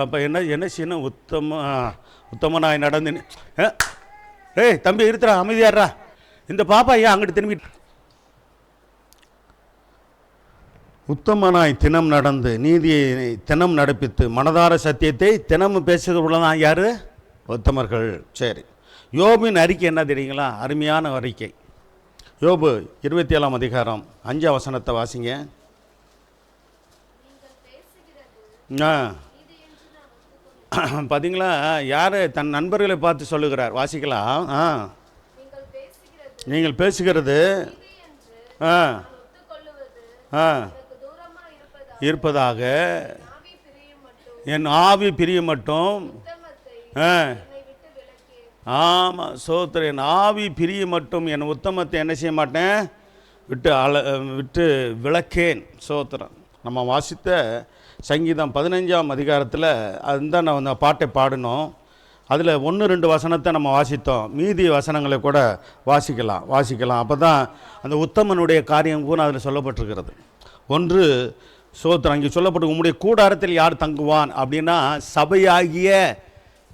இப்போ என்ன செய்யணும்? உத்தமனாய் நடந்து. ஏய் தம்பி இருக்கிறா, அமைதியாடுறா. இந்த பாப்பா ஏன் அங்கிட்டு திரும்பி? உத்தமனாய் தினம் நடந்து நீதியை தினம் நடப்பித்து மனதார சத்தியத்தை தினமும் பேசுகிறவர்கள்தான் யார்? உத்தமர்கள். சரி, யோபின் அறிக்கை என்ன தெரியுங்களா? அருமையான அறிக்கை. யோபு 27ஆம் அதிகாரம் 5ஆம் வசனத்தை வாசிங்க. பார்த்தீங்களா, யார் தன் நண்பர்களை பார்த்து சொல்லுகிறார்? வாசிக்கலாம். நீங்கள் பேசுகிறது இருப்பதாக என் ஆவி பிரிய மட்டும். ஆமாம் சோத்திரம், என் ஆவி பிரிய மட்டும் என் உத்தமத்தை என்ன செய்ய மாட்டேன், விட்டு விளக்கேன். சோத்திரம். நம்ம வாசித்த சங்கீதம் 15ஆம் அதிகாரத்தில் அதுதான் நான் அந்த பாட்டை பாடினோம். அதில் 1-2 வசனத்தை நம்ம வாசித்தோம். மீதி வசனங்களை கூட வாசிக்கலாம். அப்போ தான் அந்த உத்தமனுடைய காரியம் கூட அதில் சொல்லப்பட்டிருக்கிறது. ஒன்று சோத்திரம், அங்கே சொல்லப்பட்டு உம்முடைய கூடாரத்தில் யார் தங்குவான் அப்படின்னா, சபையாகிய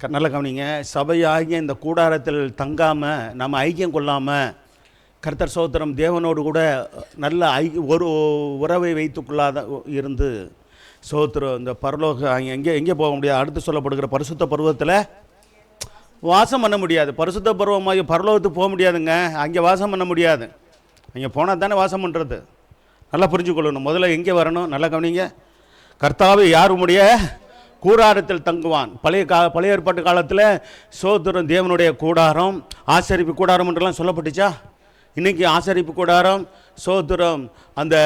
நல்ல கவனிங்க. சபையாகிய இந்த கூடாரத்தில் தங்காமல் நம்ம ஐக்கியம் கொள்ளாமல் கர்த்தர் சோத்திரம் தேவனோடு கூட நல்ல ஒரு உறவை வைத்துக்கொள்ளாத இருந்து சோத்திரம் இந்த பரலோக எங்கே போக முடியாது. அடுத்து சொல்லப்படுகிற பரிசுத்த பருவத்தில் வாசம் பண்ண முடியாது. பரிசுத்த பருவமாக பரலோகத்துக்கு போக முடியாதுங்க. அங்கே வாசம் பண்ண முடியாது. அங்கே போனால் தானே வாசம் பண்ணுறது. நல்லா புரிஞ்சுக்கொள்ளணும். முதல்ல எங்கே வரணும்? நல்லா கவனிங்க. கர்த்தாவே யார் உம்முடைய கூடாரத்தில் தங்குவான். பழைய ஏற்பாட்டு காலத்தில் சோத்திரம் தேவனுடைய கூடாரம், ஆசரிப்பு கூடாரம் என்றெல்லாம் சொல்லப்பட்டுச்சா? இன்றைக்கி ஆசரிப்பு கூடாரம், சோத்திரம், அந்த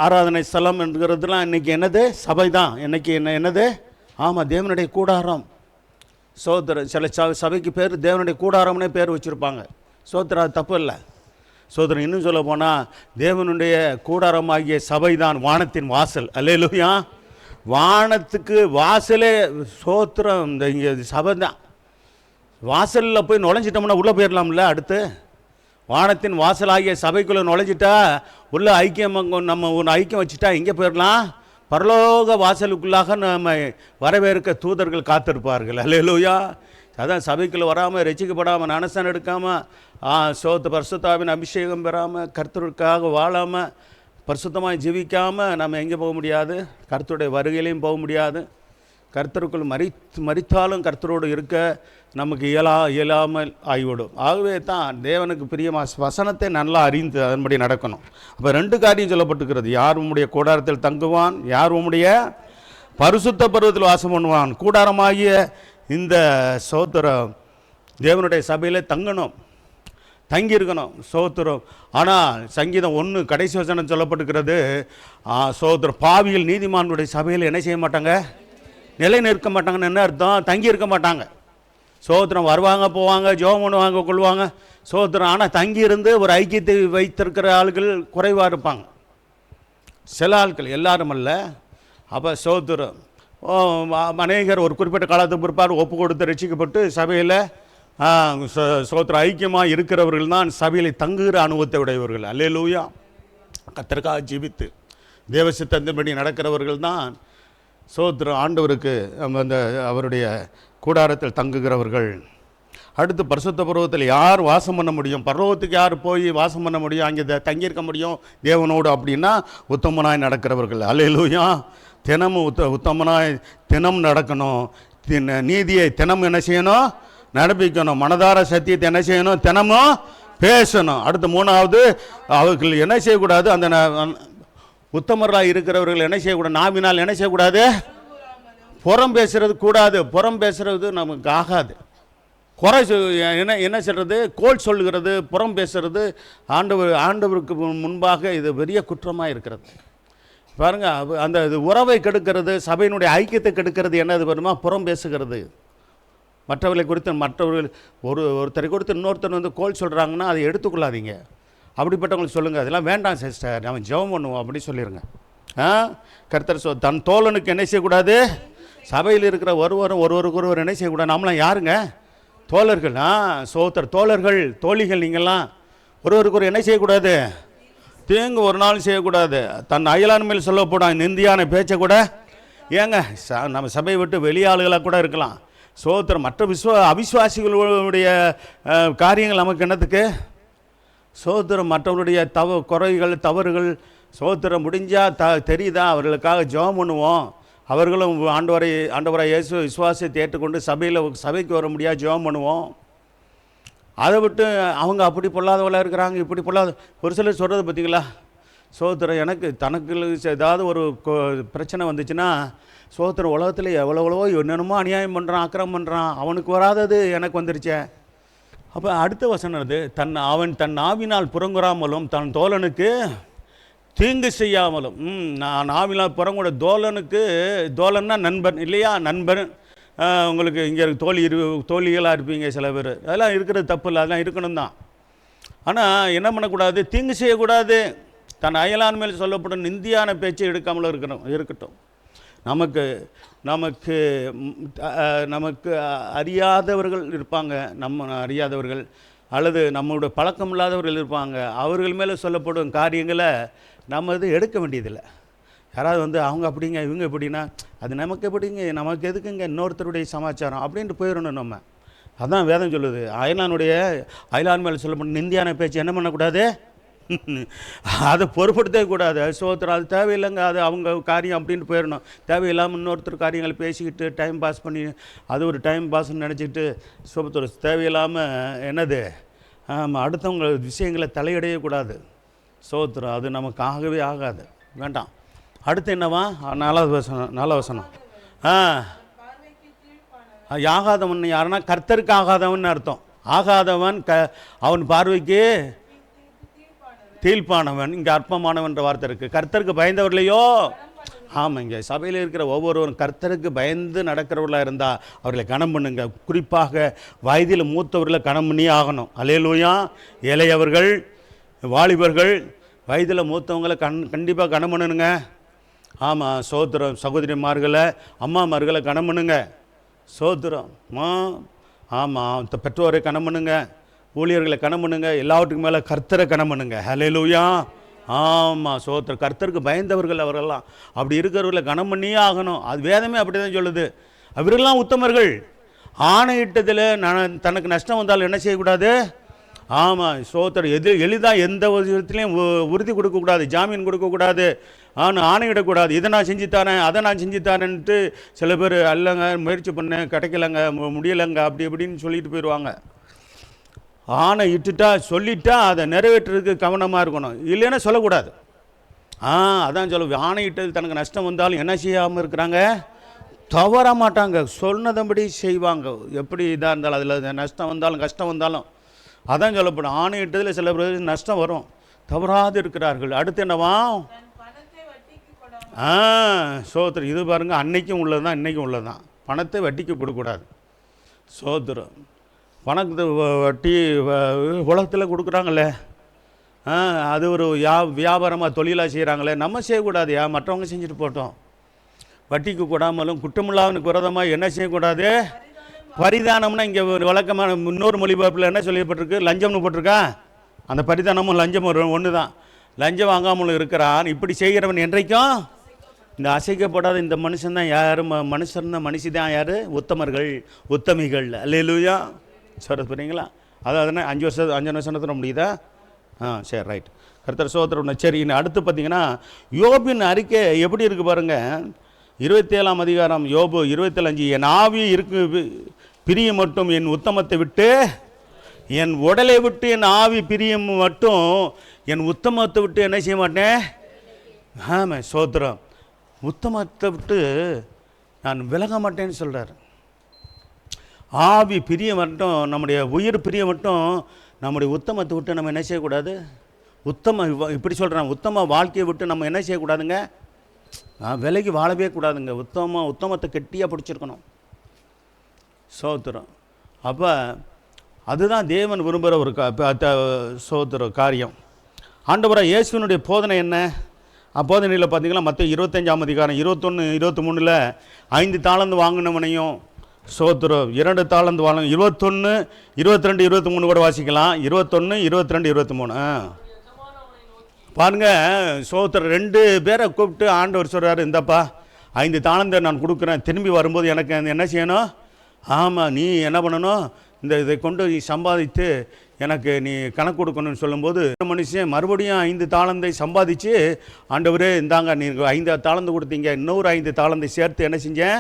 ஆராதனை ஸ்தலம் என்கிறதுலாம் இன்றைக்கி என்னது? சபை தான். இன்றைக்கி என்னது? ஆமாம், தேவனுடைய கூடாரம். சோத்திரம் சில சபைக்கு பேர் தேவனுடைய கூடாரம்னே பேர் வச்சுருப்பாங்க. சோத்திரம் அது தப்பு இல்லை. சோத்திரம் இன்னும் சொல்ல போனால் தேவனுடைய கூடாரமாகிய சபை தான் வானத்தின் வாசல். அல்லேலூயா. வானத்துக்கு வாசலே சோத்திரம் இந்த இங்கே சபை தான். வாசலில் போய் நுழைஞ்சிட்டோம்னா உள்ளே போயிடலாம்ல. அடுத்து வானத்தின் வாசலாகிய சபைக்குள்ளே நுழைஞ்சிட்டா உள்ள ஐக்கியம், நம்ம ஒன்று ஐக்கியம் வச்சுட்டா எங்கே போயிடலாம்? பரலோக வாசலுக்குள்ளாக நம்ம வரவேற்க தூதர்கள் காத்திருப்பார்கள். அல்லேலூயா. அதான் சபைக்குள்ளே வராமல், ரசிக்கப்படாமல், ஞானஸ்நானம் எடுக்காமல், பரிசுத்தாவின் அபிஷேகம் பெறாமல், கர்த்தருக்காக வாழாமல், பரிசுத்தமாக ஜீவிக்காமல் நம்ம எங்கே போக முடியாது? கர்த்தருடைய வருகையிலையும் போக முடியாது. கர்த்தருக்குள் மரித்தாலும் கர்த்தரோடு இருக்க நமக்கு இயலாமல் ஆகிவிடும். ஆகவே தான் தேவனுக்கு பிரியமாக வசனத்தை நல்லா அறிந்து அதன்படி நடக்கணும். அப்போ 2 காரியம் சொல்லப்பட்டுக்கிறது. யார் உம்முடைய கூடாரத்தில் தங்குவான், யார் உம்முடைய பரிசுத்த பருவத்தில் வாசம் பண்ணுவான். கூடாரமாகிய இந்த சோத்திரம் தேவனுடைய சபையில் தங்கியிருக்கணும். சோத்திரம். ஆனால் சங்கீதம் 1 கடைசி வசனம் சொல்லப்பட்டுக்கிறது, சோத்திரம் பாவிகள் நீதிமானுடைய சபையில் என்ன செய்ய மாட்டாங்க? நிலை நிற்க மாட்டாங்கன்னு என்ன அர்த்தம்? தங்கி இருக்க மாட்டாங்க. சோத்திரம் வருவாங்க, போவாங்க, ஜெபம் பண்ணுவாங்க, கொள்வாங்க. சோத்திரம். ஆனால் தங்கியிருந்து ஒரு ஐக்கியத்தை வைத்திருக்கிற ஆட்கள் குறைவாக இருப்பாங்க. சில ஆட்கள், எல்லாரும் அல்ல. அப்போ சோத்திரம் அநேகர் ஒரு குறிப்பிட்ட காலத்துக்கு பிற்பாடு ஒப்பு கொடுத்து ரட்சிக்கப்பட்டு சபையில் சோத்திரம் ஐக்கியமாக இருக்கிறவர்கள் தான் சபையில் தங்குகிற அனுபவத்தை உடையவர்கள். அல்லேலூயா. கர்த்தருக்காக ஜீவித்து தேவ சித்தத்தின்படி நடக்கிறவர்கள் தான் சோத்திரம் ஆண்டவருக்கு அந்த அவருடைய கூடாரத்தில் தங்குகிறவர்கள். அடுத்து பரிசுத்த பருவத்தில் யார் வாசம் பண்ண முடியும்? பரலோகத்துக்கு யார் போய் வாசம் பண்ண முடியும்? அங்கே தங்கியிருக்க முடியும் தேவனோடு அப்படின்னா உத்தமனாய் நடக்கிறவர்கள். அல்லேலூயா. தினமும் உத்தமனாய் தினம் நடக்கணும். நீதியை தினம் என்ன செய்யணும்? நடப்பிக்கணும். மனதார சத்தியத்தை என்ன செய்யணும்? தினமும் பேசணும். அடுத்து 3வது, அவர்கள் என்ன செய்யக்கூடாது? அந்த உத்தமராக இருக்கிறவர்கள் என்ன செய்யக்கூடாது? நாவினால் என்ன செய்யக்கூடாது? புறம் பேசுறது கூடாது. புறம் பேசுறது நமக்கு ஆகாது. குறை என்ன சொல்கிறது? கோல் சொல்லுகிறது, புறம் பேசுறது ஆண்டவருக்கு முன்பாக இது பெரிய குற்றமாக இருக்கிறது. பாருங்கள், அந்த இது உறவை கெடுக்கிறது, சபையினுடைய ஐக்கியத்தை கெடுக்கிறது. என்னது வருமா? புறம் பேசுகிறது. மற்றவர்களை மற்றவர்கள் ஒருத்தரை கொடுத்து இன்னொருத்தர் வந்து கோல் சொல்கிறாங்கன்னா அதை எடுத்துக்கொள்ளாதீங்க. அப்படிப்பட்டவங்களுக்கு சொல்லுங்கள், அதெல்லாம் வேண்டாம் சிஸ்டர், நம்ம ஜெபம் பண்ணுவோம் அப்படி சொல்லிடுங்க. கர்த்தர் தன் தோழனுக்கு என்ன செய்யக்கூடாது? சபையில் இருக்கிற ஒருவருக்கு என்ன செய்யக்கூடாது? நம்மளாம் யாருங்க? தோழர்கள். தோழர்கள், தோழிகள். நீங்கள்லாம் ஒருவருக்கு என்ன செய்யக்கூடாது? தீங்கு ஒரு நாள் செய்யக்கூடாது. தன் அயலான் மேல் சொல்லப்படும் நிந்தியான பேச்சை கூட ஏங்க நம்ம சபையை விட்டு வெளியாளுகளாக கூட இருக்கலாம். சோத்திரம். மற்ற அவிசுவாசிகளுடைய காரியங்கள் நமக்கு என்னத்துக்கு? சோத்திரம். மற்றவருடைய குறைகள், தவறுகள் சோத்திரம் முடிஞ்சால் தெரியுதா? அவர்களுக்காக ஜெபம் பண்ணுவோம். அவர்களும் ஆண்டவரை இயேசு விசுவாசத்தை ஏற்றுக்கொண்டு சபைக்கு வர முடியாது, ஜெபம் பண்ணுவோம். அதை விட்டு அவங்க அப்படி பொல்லாதவளாக இருக்கிறாங்க, இப்படி பொல்லாத ஒரு சிலர் சொல்கிறது பார்த்தீங்களா? சோத்திரம். தனக்கு ஏதாவது ஒரு பிரச்சனை வந்துச்சுன்னா சோத்திரம் உலகத்தில் எவ்வளோ என்னென்னமோ அநியாயம் பண்ணுறான், அக்கிரமம் பண்ணுறான், அவனுக்கு வராதது எனக்கு வந்துருச்சே. அப்போ அடுத்த வசனம் அது, அவன் தன் நாவினால் புறங்குறாமலும் தன் தோழனுக்கு தீங்கு செய்யாமலும். நான் நாவினால் புறங்கூட தோழன்னா நண்பன் இல்லையா? நண்பன். உங்களுக்கு இங்கே தோழிகளாக இருப்பீங்க சில பேர், அதெல்லாம் இருக்கிறது தப்பு இல்லை, அதெல்லாம் இருக்கணும் தான். ஆனால் என்ன பண்ணக்கூடாது? தீங்கு செய்யக்கூடாது. தன் அயலான் மேல் சொல்லப்படும் நிந்தியான பேச்சை எடுக்காமல் இருக்கட்டும். நமக்கு அறியாதவர்கள் இருப்பாங்க, நம்ம அறியாதவர்கள் அல்லது நம்மளுடைய பழக்கம் இல்லாதவர்கள் இருப்பாங்க. அவர்கள் மேலே சொல்லப்படும் காரியங்களை நம்ம இது எடுக்க வேண்டியதில்லை. யாராவது வந்து அவங்க அப்படிங்க இவங்க எப்படின்னா அது நமக்கு எப்படிங்க, நமக்கு எதுக்குங்க இன்னொருத்தருடைய சமாச்சாரம் அப்படின்ட்டு போயிடணும் நம்ம. அதான் வேதம் சொல்லுது. அயலான் மேலே சொல்லப்பட்ட நிந்தியான பேச்சு என்ன பண்ணக்கூடாது, அதை பொருட்படுத்தவே கூடாது. சோத்திரம், அது தேவையில்லைங்க, அது அவங்க காரியம் அப்படின்ட்டு போயிடணும். தேவையில்லாமல் இன்னொருத்தர் காரியங்களை பேசிக்கிட்டு டைம் பாஸ் பண்ணி அது ஒரு டைம் பாஸ்ன்னு நினச்சிக்கிட்டு சோத்திரம் தேவையில்லாமல் என்னது அடுத்தவங்க விஷயங்களை தலையிடவே கூடாது. சோத்திரம், அது நமக்கு ஆகவே ஆகாது, வேண்டாம். அடுத்து என்னவா, 4வது வசனம். ஆகாதவன் யாருன்னா கர்த்தருக்கு ஆகாதவன் அர்த்தம். ஆகாதவன் அவன் பார்வைக்கு தீர்ப்பானவன். இங்கே அற்பமானவன்ற வார்த்தை இருக்குது. கர்த்தருக்கு பயந்தவர்களையோ, ஆமாங்க, சபையில் இருக்கிற ஒவ்வொருவரும் கர்த்தருக்கு பயந்து நடக்கிறவர்களாக இருந்தால் அவர்களை கனம் பண்ணுங்க. குறிப்பாக வயதில் மூத்தவர்களை கனம் பண்ணி ஆகணும். அல்லேலூயா. இளையவர்கள், வாலிபர்கள், வயதில் மூத்தவங்களை கண்டிப்பாக கனம் பண்ணணுங்க. ஆமாம், சோத்திரம். சகோதரிமார்களை, அம்மாமார்களை கனம் பண்ணுங்க. சோத்திரம். ஆமாம், பெற்றோரை கனம் பண்ணுங்க, ஊழியர்களை கனம் பண்ணுங்க, எல்லாவற்றுக்கு மேலே கர்த்தரை கனம் பண்ணுங்க. ஹல்லேலூயா. ஆமாம், சோத்திரம். கர்த்தருக்கு பயந்தவர்கள் அவர்களெல்லாம். அப்படி இருக்கிறவர்களை கனம் பண்ணியே ஆகணும். அது வேதமே அப்படி தான் சொல்லுது. அவர்களெல்லாம் உத்தமர்கள். ஆணையிட்டதில் தனக்கு நஷ்டம் வந்தாலும் என்ன செய்யக்கூடாது, ஆமாம், சோத்திரம். எளிதாக எந்த விஷயத்துலையும் உறுதி கொடுக்கக்கூடாது, ஜாமீன் கொடுக்கக்கூடாது, ஆணையிடக்கூடாது. இதை நான் செஞ்சுத்தானேன், அதை நான் செஞ்சுத்தானேன்ட்டு சில பேர் அல்லங்க, முயற்சி பண்ணேன், கிடைக்கலங்க, முடியலைங்க, அப்படி இப்படின்னு சொல்லிட்டு போயிடுவாங்க. ஆணை இட்டுட்டா சொல்லிட்டா அதை நிறைவேற்றுறதுக்கு கவனமாக இருக்கணும், இல்லைன்னா சொல்லக்கூடாது. அதான் சொல்ல, ஆணையிட்டது தனக்கு நஷ்டம் வந்தாலும் என்ன செய்யாமல் இருக்கிறாங்க, தவற மாட்டாங்க, சொன்னதன்படி செய்வாங்க. எப்படி இதாக இருந்தாலும் அதில் நஷ்டம் வந்தாலும் கஷ்டம் வந்தாலும் அதான் சொல்லப்படும். ஆணையிட்டதில் சில பேர் நஷ்டம் வரும், தவறாது இருக்கிறார்கள். அடுத்து என்னவா, சோத்திரம். இது பாருங்கள், அன்னைக்கும் உள்ளது தான் இன்றைக்கும் உள்ளது தான். பணத்தை வட்டிக்கு கொடுக்கக்கூடாது. சோத்திரம். பணத்தை வட்டி உலகத்தில் கொடுக்குறாங்களே, அது ஒரு வியாபாரமாக தொழிலாக செய்கிறாங்களே, நம்ம செய்யக்கூடாது. மற்றவங்க செஞ்சுட்டு போட்டோம். வட்டிக்கு கூடாமலும் குற்றமில்லாதவனுக்கு விரோதமாக என்ன செய்யக்கூடாது, பரிதானம்னா இங்கே ஒரு வழக்கமான இன்னொரு மொழிபெயர்ப்பில் என்ன சொல்லப்பட்டிருக்கு, லஞ்சம்னு போட்டிருக்கா. அந்த பரிதானமும் லஞ்சமும் ஒன்று தான். லஞ்சம் வாங்காமலும் இருக்கிறான். இப்படி செய்கிறவன் என்றைக்கும் இந்த அசைக்கப்படாத இந்த மனுஷன் தான் யார், மனுஷன் தான், மனுஷி தான் யார், உத்தமர்கள், உத்தமிகள். அல்லேலூயா. சொல்கிறது புரியுங்களா? அதாவது 5 வருஷத்துல முடியுதா? சரி, ரைட். கர்த்தர் சோத்திரம். சரி, இன்னும் அடுத்து பார்த்தீங்கன்னா யோபின் அறிக்கை எப்படி இருக்குது பாருங்கள். 27ஆம் அதிகாரம், யோபு 27:5. என் ஆவி இருக்கு பிரிய மட்டும் என் உத்தமத்தை விட்டு, என் உடலை விட்டு என் ஆவி பிரியம் மட்டும் என் உத்தமத்தை விட்டு என்ன செய்ய மாட்டேன். ஆமாம், சோத்திரம். உத்தமத்தை விட்டு நான் விலக மாட்டேன்னு சொல்கிறார். ஆவி பிரிய மட்டும், நம்முடைய உயிர் பிரிய மட்டும் நம்முடைய உத்தமத்தை விட்டு நம்ம என்ன செய்யக்கூடாது. இப்படி சொல்கிறேன், உத்தம வாழ்க்கையை விட்டு நம்ம என்ன செய்யக்கூடாதுங்க, விலைக்கு வாழவே கூடாதுங்க. உத்தமத்தை கெட்டியாக பிடிச்சிருக்கணும். சோத்திரம். அப்போ அதுதான் தேவன் விரும்புகிற ஒரு சோத்திர காரியம். ஆண்டவராக இயேசுவினுடைய போதனை என்ன? போதனையில் பார்த்தீங்கன்னா மத்திய 25ஆம் அதிகாரம் 21, 23 5 தாளந்து வாங்கினவனையும் சோத்திரம் 2 தாளந்து வாங்க, 21, 22, 23 கூட வாசிக்கலாம். 21, 22, 23 பாருங்க. சோத்திரம் 2 பேரை கூப்பிட்டு ஆண்டவர் சொல்கிறார், இந்தப்பா 5 தாளந்தை நான் கொடுக்குறேன், திரும்பி வரும்போது எனக்கு என்ன செய்யணும். ஆமாம், நீ என்ன பண்ணணும், இதை கொண்டு நீ சம்பாதித்து எனக்கு நீ கணக்கு கொடுக்கணும்னு சொல்லும்போது மனுஷன் மறுபடியும் 5 தாளந்தை சம்பாதிச்சு, ஆண்டவரே இந்தாங்க, நீங்கள் 5 தாளந்து கொடுத்தீங்க, இன்னொரு 5 தாளந்தை சேர்த்து என்ன செஞ்சேன்,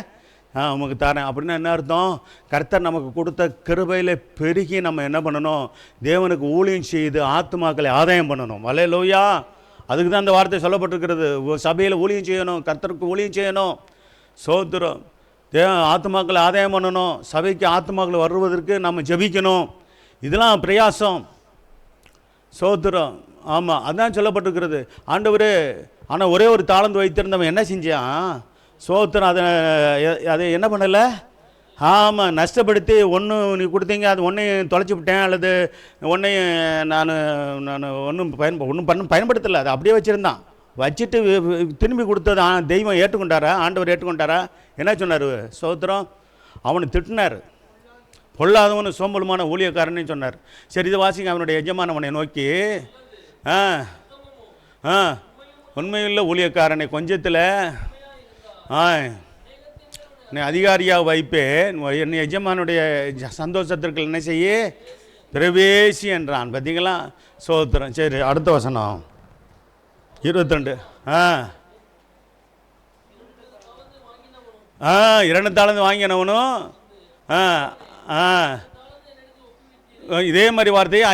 உமக்கு தரேன். அப்படின்னா என்ன அர்த்தம், கர்த்தர் நமக்கு கொடுத்த கிருபையில் பெருகி நம்ம என்ன பண்ணணும், தேவனுக்கு ஊழியம் செய்து ஆத்துமாக்களை ஆதாயம் பண்ணணும். அல்லேலூயா. அதுக்கு தான் அந்த வார்த்தை சொல்லப்பட்டிருக்கிறது. சபையில் ஊழியம் செய்யணும், கர்த்தருக்கு ஊழியம் செய்யணும். சோத்திரம். ஆத்துமாக்களை ஆதாயம் பண்ணணும். சபைக்கு ஆத்துமாக்கள் வருவதற்கு நம்ம ஜெபிக்கணும். இதெல்லாம் பிரயாசம். சோத்திரம். ஆமாம், அதுதான் சொல்லப்பட்டிருக்கிறது. ஆண்டவரே, ஆனால் ஒரே ஒரு தாளந்து வைத்திருந்தவன் என்ன செஞ்சான், சோத்திரம், அதை என்ன பண்ணலை. ஆமாம், நஷ்டப்படுத்தி ஒன்று நீ கொடுத்தீங்க, அது ஒன்றையும் தொலைச்சி விட்டேன், அல்லது ஒன்றையும் நான் ஒன்றும் பயன்படுத்தலை, அதை அப்படியே வச்சுருந்தான். வச்சுட்டு திரும்பி கொடுத்தது தெய்வம் ஏற்றுக்கொண்டாரா, ஆண்டவர் ஏற்றுக்கொண்டாரா? என்ன சொன்னார், சோத்திரம், அவனை திட்டினார், பொல்லாதவனு சோம்பலுமான ஊழியக்காரன்னு சொன்னார். சரி, இதை வாசிங்க. அவனுடைய எஜமானவனை நோக்கி உண்மையுள்ள ஊழியக்காரனை கொஞ்சத்தில் நீ அதிகாரியாக வைப்பேன், என் எஜமானுடைய சந்தோஷத்திற்கு என்ன செய்ய பிரவேசி என்றான். பார்த்தீங்களா? சோத்திரம். சரி, அடுத்த வசனம் 22. 2 தாலந்து வாங்கினவனும் இதே மாதிரி வார்த்தையை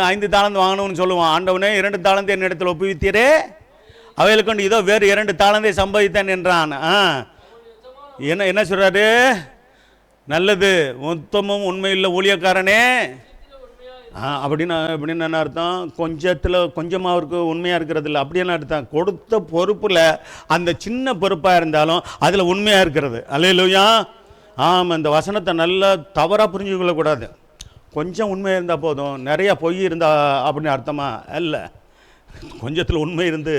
5 தாலந்து வாங்கினவனு சொல்லுவான். ஆண்டவனே 2 தாலந்து என் இடத்துல ஒப்புவித்தீரே, அவைகளை கொண்டு இதோ வேறு 2 தாலந்தை சம்பாதித்தேன் என்றான். என்ன சொல்றாரு? நல்லது, உத்தமும் உண்மையுள்ள ஊழியக்காரனே. அப்படின்னு என்ன அர்த்தம்? கொஞ்சமாக அவருக்கு உண்மையாக இருக்கிறது இல்லை, அப்படியெல்லாம் அர்த்தம். கொடுத்த பொறுப்பில் அந்த சின்ன பொறுப்பாக இருந்தாலும் அதில் உண்மையாக இருக்கிறது. அல்லேலூயா. ஆமாம், இந்த வசனத்தை நல்லா தவறாக புரிஞ்சு கொள்ளக்கூடாது. கொஞ்சம் உண்மை இருந்தால் போதும், நிறையா பொய் இருந்தால் அப்படின்னு அர்த்தமா இல்லை. கொஞ்சத்தில் உண்மை இருந்து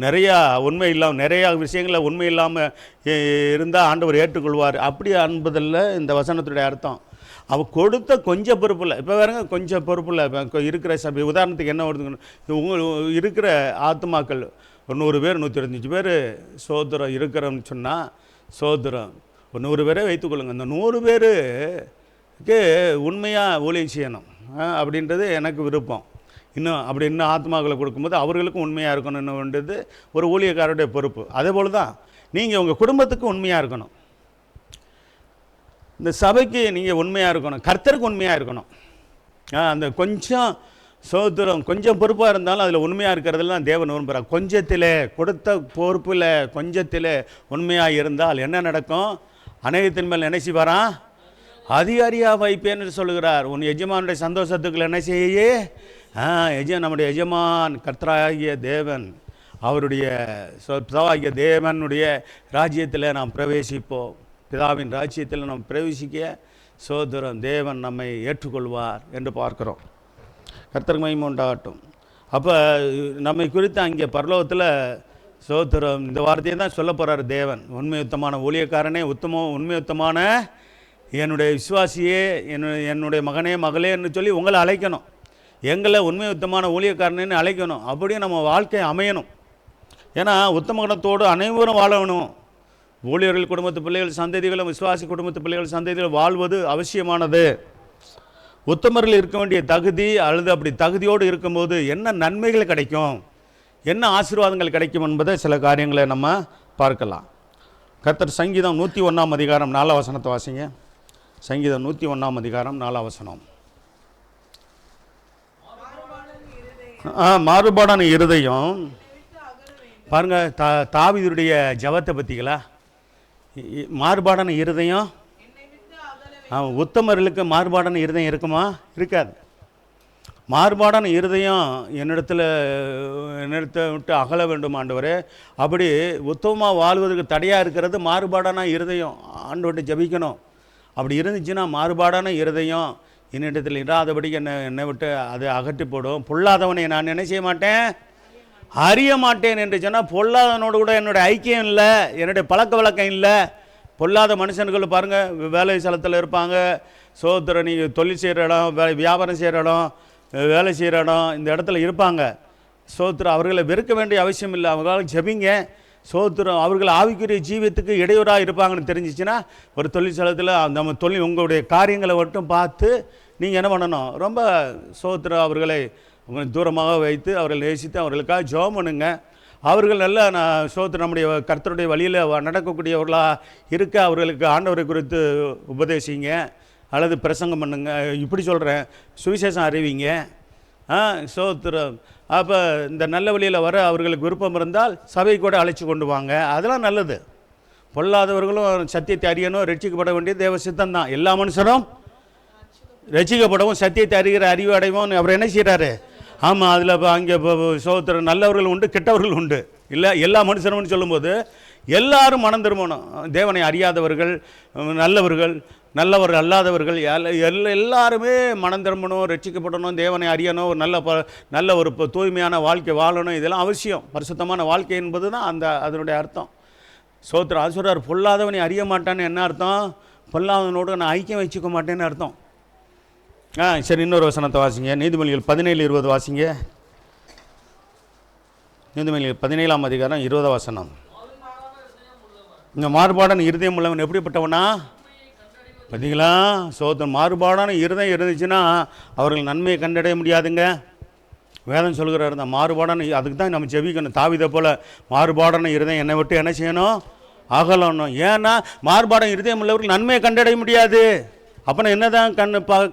நிறையா உண்மை இல்லாமல், நிறையா விஷயங்களில் உண்மை இல்லாமல் இருந்தால் ஆண்டவர் ஏற்றுக்கொள்வார். அப்படி அன்பதில்லை இந்த வசனத்துடைய அர்த்தம். அவள் கொடுத்த கொஞ்சம் பொறுப்பில், இப்போ வேறுங்க கொஞ்சம் பொறுப்பில் இப்போ இருக்கிற சபை உதாரணத்துக்கு என்ன வருது, இருக்கிற ஆத்மாக்கள் 100 பேர் 125 பேர் சோதரம் இருக்கிறோம்னு சொன்னால், சோதரம் 100 பேரை வைத்துக்கொள்ளுங்க. இந்த 100 பேருக்கு உண்மையாக ஊழியம் செய்யணும் அப்படின்றது எனக்கு விருப்பம். இன்னும் ஆத்மாக்களை கொடுக்கும்போது அவர்களுக்கும் உண்மையாக இருக்கணும்ன்றது ஒரு ஊழியக்காரருடைய பொறுப்பு. அதே போல் தான் நீங்கள் உங்கள் குடும்பத்துக்கு உண்மையாக இருக்கணும், இந்த சபைக்கு நீங்கள் உண்மையாக இருக்கணும், கர்த்தருக்கு உண்மையாக இருக்கணும். அந்த கொஞ்சம் சோத்திரம் கொஞ்சம் பொறுப்பாக இருந்தாலும் அதில் உண்மையாக இருக்கிறதெல்லாம் தேவன் விரும்புகிறார். கொஞ்சத்தில் கொடுத்த பொறுப்பில் கொஞ்சத்தில் உண்மையாக இருந்தால் என்ன நடக்கும்? அநேகத்தின் மேல் என்ன செய்வாரான்? அதிகாரியாக வைப்பேன்னு சொல்லுகிறார். உன் எஜமானுடைய சந்தோஷத்துக்குள்ள என்ன செய்யே? நம்முடைய எஜமான் கர்த்தராகிய தேவன், அவருடைய பிதாவாகிய தேவனுடைய ராஜ்யத்தில் நாம் பிரவேசிப்போம். பிதாவின் ராஜ்யத்தில் நாம் பிரவேசிக்க சோதரம் தேவன் நம்மை ஏற்றுக்கொள்வார் என்று பார்க்கிறோம். கர்த்தருக்கு மகிமை உண்டாகட்டும். அப்போ நம்மை குறித்து அங்கே பரலோகத்தில் சோதரம் இந்த வார்த்தையை தான் சொல்ல போகிறார் தேவன். உண்மையுத்தமான ஊழியக்காரனே, உண்மையுத்தமான என்னுடைய விசுவாசியே, என்னுடைய மகனே மகளேன்னு சொல்லி உங்களை அழைக்கணும். எங்களை உண்மையுத்தமான ஊழியக்காரனேன்னு அழைக்கணும். அப்படியே நம்ம வாழ்க்கை அமையணும். ஏன்னா உத்தம குணத்தோடு அனைவரும் வாழணும். ஊழியர்கள் குடும்பத்து பிள்ளைகள் சந்ததிகளும் விசுவாசி குடும்பத்து பிள்ளைகள் சந்ததிகள் வாழ்வது அவசியமானது. உத்தமர்கள் இருக்க வேண்டிய தகுதி அல்லது அப்படி தகுதியோடு இருக்கும்போது என்ன நன்மைகள் கிடைக்கும், என்ன ஆசீர்வாதங்கள் கிடைக்கும் என்பதை சில காரியங்களை நம்ம பார்க்கலாம். கர்த்தர் சங்கீதம் 101 அதிகாரம் 4 வசனத்தை வாசிங்க. சங்கீதம் 101 அதிகாரம் 4 வசனம். மாறுபாடான இருதயம் பாருங்க. தாவீதுடைய ஜெபத்தை பற்றிங்களா? மாறுபாடான இருதயம், உத்தமர்களுக்கு மாறுபாடான இருதயம் இருக்குமா? இருக்காது. மாறுபாடான இருதயம் என்னிடத்தை விட்டு அகல வேண்டும் ஆண்டவரே. அப்படி உத்தமமாக வாழ்வதற்கு தடையாக இருக்கிறது மாறுபாடான இருதயம். ஆண்டவர்கிட்ட ஜெபிக்கணும். அப்படி இருந்துச்சுன்னா மாறுபாடான இருதயம் என்னிடத்தில் இராதபடிக்கு என்னை விட்டு அதை அகற்றி போடும். பொல்லாதவனை நான் என்ன செய்ய மாட்டேன், அறிய மாட்டேன் என்று சொன்னால், பொல்லாதவனோடு கூட என்னுடைய ஐக்கியம் இல்லை, என்னுடைய பழக்க வழக்கம் இல்லை. பொல்லாத மனுஷன்கள் பாருங்கள், வேலை ஸ்தலத்தில் இருப்பாங்க, சோத்திரம் நீங்கள் தொழில் செய்கிற இடம், வியாபாரம் செய்கிற இடம், வேலை செய்கிற இடம், இந்த இடத்துல இருப்பாங்க. சோத்திரம் அவர்களை வெறுக்க வேண்டிய அவசியம் இல்லை. அவங்களால ஜெபிங்க. சோத்திரம் அவர்கள் ஆவிக்குரிய ஜீவியத்துக்கு இடையூறாக இருப்பாங்கன்னு தெரிஞ்சிச்சுன்னா, ஒரு தொழிற்சாலத்தில் நம்ம உங்களுடைய காரியங்களை மட்டும் பார்த்து நீங்கள் என்ன பண்ணணும், ரொம்ப சோத்திரம் அவர்களை தூரமாக வைத்து அவர்கள் நேசித்து அவர்களுக்காக ஜெபம் பண்ணுங்க. அவர்கள் நல்ல சோத்திரம் நம்முடைய கர்த்தருடைய வழியில் நடக்கக்கூடியவர்களாக இருக்க அவர்களுக்கு ஆண்டவரை குறித்து உபதேசிங்க அல்லது பிரசங்கம் பண்ணுங்க. இப்படி சொல்கிறேன், சுவிசேஷம் அறிவிங்க. சோத்திரம் அப்போ இந்த நல்ல வழியில் வர அவர்களுக்கு விருப்பம் இருந்தால் சபை கூட அழைச்சி கொண்டு வாங்க. அதெல்லாம் நல்லது. பொல்லாதவர்களும் சத்தியத்தை அறியணும், ரட்சிக்கப்பட வேண்டிய தேவ சித்தம் தான். எல்லா மனுஷரும் ரட்சிக்கப்படவும் சத்தியத்தை அறிகிற அறிவு அடைவோம் அவர் என்ன செய்கிறாரு? ஆமாம், அதில் அங்கே சோத்திரம் நல்லவர்கள் உண்டு, கெட்டவர்கள் உண்டு. இல்லை, எல்லா மனுஷனும்னு சொல்லும்போது எல்லாரும் மனம் திரும்பணும். தேவனை அறியாதவர்கள், நல்லவர்கள், நல்லவர்கள் அல்லாதவர்கள் எல்லாருமே மனம் திரும்பணும், ரட்சிக்கப்படணும், தேவனை அறியணும், ஒரு நல்ல ஒரு தூய்மையான வாழ்க்கை வாழணும். இதெல்லாம் அவசியம். பரிசுத்தமான வாழ்க்கை என்பது தான் அதனுடைய அர்த்தம். சோத்திரம் அது சொல்கிறார், பொல்லாதவனை அறிய மாட்டான்னு என்ன அர்த்தம்? பொல்லாதவனோடு நான் ஐக்கியம் வச்சுக்க மாட்டேன்னு அர்த்தம். சரி, இன்னொரு வசனத்தை வாசிங்க. நீதிமொழிகள் 17:20 வாசிங்க. நீதிமொழிகள் 17ஆம் அதிகாரம் 20 வசனம். இந்த மாறுபாடான இருதயம் உள்ளவன் எப்படிப்பட்டவனா? பார்த்தீங்களா? சோதன் மாறுபாடான இருதயம் இருந்துச்சுன்னா அவர்கள் நன்மையை கண்டடைய முடியாதுங்க. வேதம் சொல்கிறார், இந்த மாறுபாடான, அதுக்கு தான் நம்ம ஜெபிக்கணும். தாவீதை போல் மாறுபாடான இருதயம் என்னை விட்டு என்ன செய்யணும்? அகலணும். ஏன்னா மாறுபாடான இருதயம் உள்ளவர்கள் நன்மையை கண்டடைய முடியாது. அப்போ என்ன தான்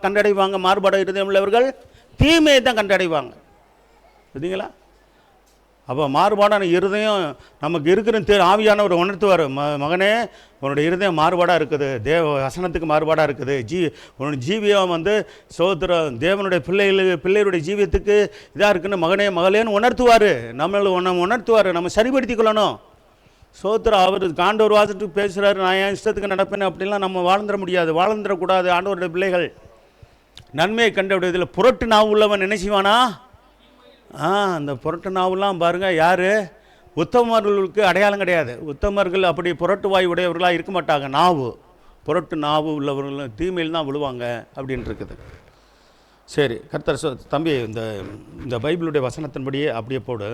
கண்டடைவாங்க? மாறுபாடான இருதயம் உள்ளவர்கள் தீமையை தான் கண்டடைவாங்க. பார்த்தீங்களா? அப்போ மாறுபாடான இருதயம் நமக்கு இருக்கிற ஆவியானவர் உணர்த்துவார். மகனே, உன்னுடைய இருதயம் மாறுபாடாக இருக்குது, தேவ வசனத்துக்கு மாறுபாடாக இருக்குது, உன்னுடைய ஜீவியம் வந்து சோதரம் தேவனுடைய பிள்ளைகளுடைய ஜீவியத்துக்கு இதாக இருக்குன்னு மகனே மகளேன்னு உணர்த்துவார். நம்மளை உணர்த்துவார். நம்ம சரிப்படுத்தி கொள்ளணும். சோத்திரம் அவர் ஆண்டவர் வாசத்துக்கு பேசுகிறாரு, நான் என் இஷ்டத்துக்கு நடப்பேன் அப்படின்லாம் நம்ம வாழ்ந்துட முடியாது, வாழ்ந்துடக்கூடாது. ஆண்டவருடைய பிள்ளைகள் நன்மையை கண்டவிடையதில் புரட்டு நாவு உள்ளவன் என்ன செய்வானா? அந்த புரட்டு நாவுலாம் பாருங்கள், யார்? உத்தமர்களுக்கு அடையாளம் கிடையாது. உத்தமர்கள் அப்படி புரட்டு வாய் உடையவர்களாக இருக்க மாட்டாங்க. நாவு, புரட்டு நாவு உள்ளவர்கள் தீமையில் தான் விழுவாங்க அப்படின்னு இருக்குது. சரி, கர்த்தர் தம்பி, இந்த பைபிளுடைய வசனத்தின்படியே அப்படியே போடு.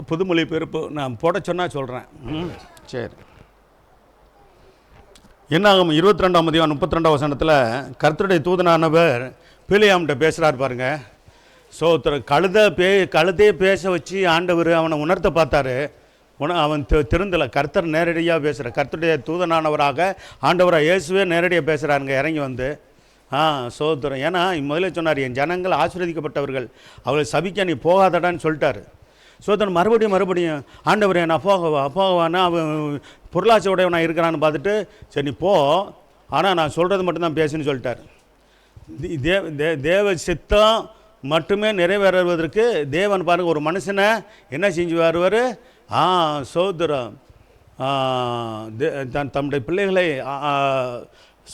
புதுமொழி பெருப்பு நான் போட சொன்னால் சொல்கிறேன். சரி, என்னாகும் 22ஆம் அதிகாரம் 32ஆம் வசனத்தில் கர்த்தருடைய தூதனானவர் பிலேயாம்கிட்ட பேசுகிறார் பாருங்கள். கழுதையே பேச வச்சு ஆண்டவர் அவனை உணர்த்த பார்த்தாரு. அவன் திருந்தலை. கர்த்தர் நேரடியாக பேசுகிற, கர்த்தருடைய தூதனானவராக ஆண்டவராக இயேசுவே நேரடியாக பேசுகிறாருங்க இறங்கி வந்து. சோத்திரம். ஏன்னா முதல்ல சொன்னார், என் ஜனங்கள் ஆசீர்வதிக்கப்பட்டவர்கள், அவளை சபிக்க நீ போகாதடான்னு சொல்லிட்டாரு. சோதரன் மறுபடியும் ஆண்டவரே நான் போகவானா, அவன் பொருளாட்சி உடையவனாக இருக்கிறான்னு பார்த்துட்டு, சரி நீ போ, ஆனால் நான் சொல்கிறது மட்டும்தான் பேசுன்னு சொல்லிட்டார். தேவ சித்தம் மட்டுமே நிறைவேறுவதற்கு தேவன் பாருங்கள் ஒரு மனுஷனை என்ன செஞ்சு வருவார்? சோதரம் தம்முடைய பிள்ளைகளை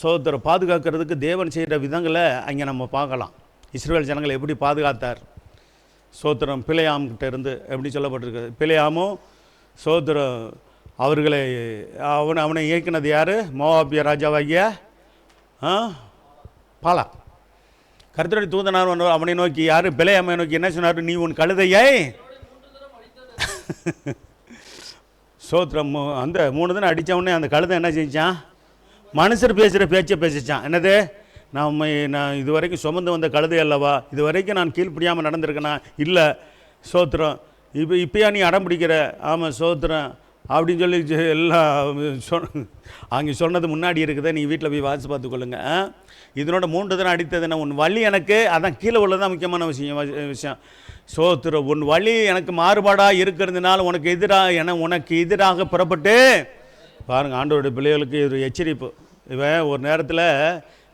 சோதரம் பாதுகாக்கிறதுக்கு தேவன் செய்கிற விதங்களை அங்கே நம்ம பார்க்கலாம். இஸ்ரவேல் ஜனங்களை எப்படி பாதுகாத்தார்? சோத்திரம் பிலேயாம்கிட்ட இருந்து எப்படி சொல்லப்பட்டிருக்கு? பிலேயாமும் சோத்திரம் அவர்களை அவனை இயக்கினது யார்? மோவாபிய ராஜாவாகிய பாலா. கர்த்தருடைய தூதனார் அவனை நோக்கி, யார்? பிலேயாமை நோக்கி என்ன சொன்னார்? நீ உன் கழுதையை சோத்திரம் அந்த 3 தினம் அடித்தவொடனே அந்த கழுதை என்ன செஞ்சான்? மனுஷர் பேசுகிற பேச்சை பேசிச்சான். என்னது? நான் இது வரைக்கும் சுமந்து வந்த கழுதை அல்லவா, இது வரைக்கும் நான் கீழ்ப்படியாமல் நடந்திருக்கேனா? இல்லை. சோத்திரம். இப்போயா நீ அடம் பிடிக்கிற? ஆமாம் சோத்திரம் அப்படின்னு சொல்லி எல்லாம் அங்கே சொன்னது முன்னாடி இருக்குதே, நீ வீட்டில் போய் வாசி பார்த்துக்கொள்ளுங்க. இதனோட 3 தினம் அடித்தது என்ன? உன் வழி எனக்கு, அதான் கீழே உள்ளதான் முக்கியமான விஷயம். சோத்திரம். உன் வழி எனக்கு மாறுபாடாக இருக்கிறதுனால உனக்கு எதிராக புறப்பட்டு பாருங்கள். ஆண்டவருடைய பிள்ளைகளுக்கு ஒரு எச்சரிப்பு. இவன் ஒரு நேரத்தில்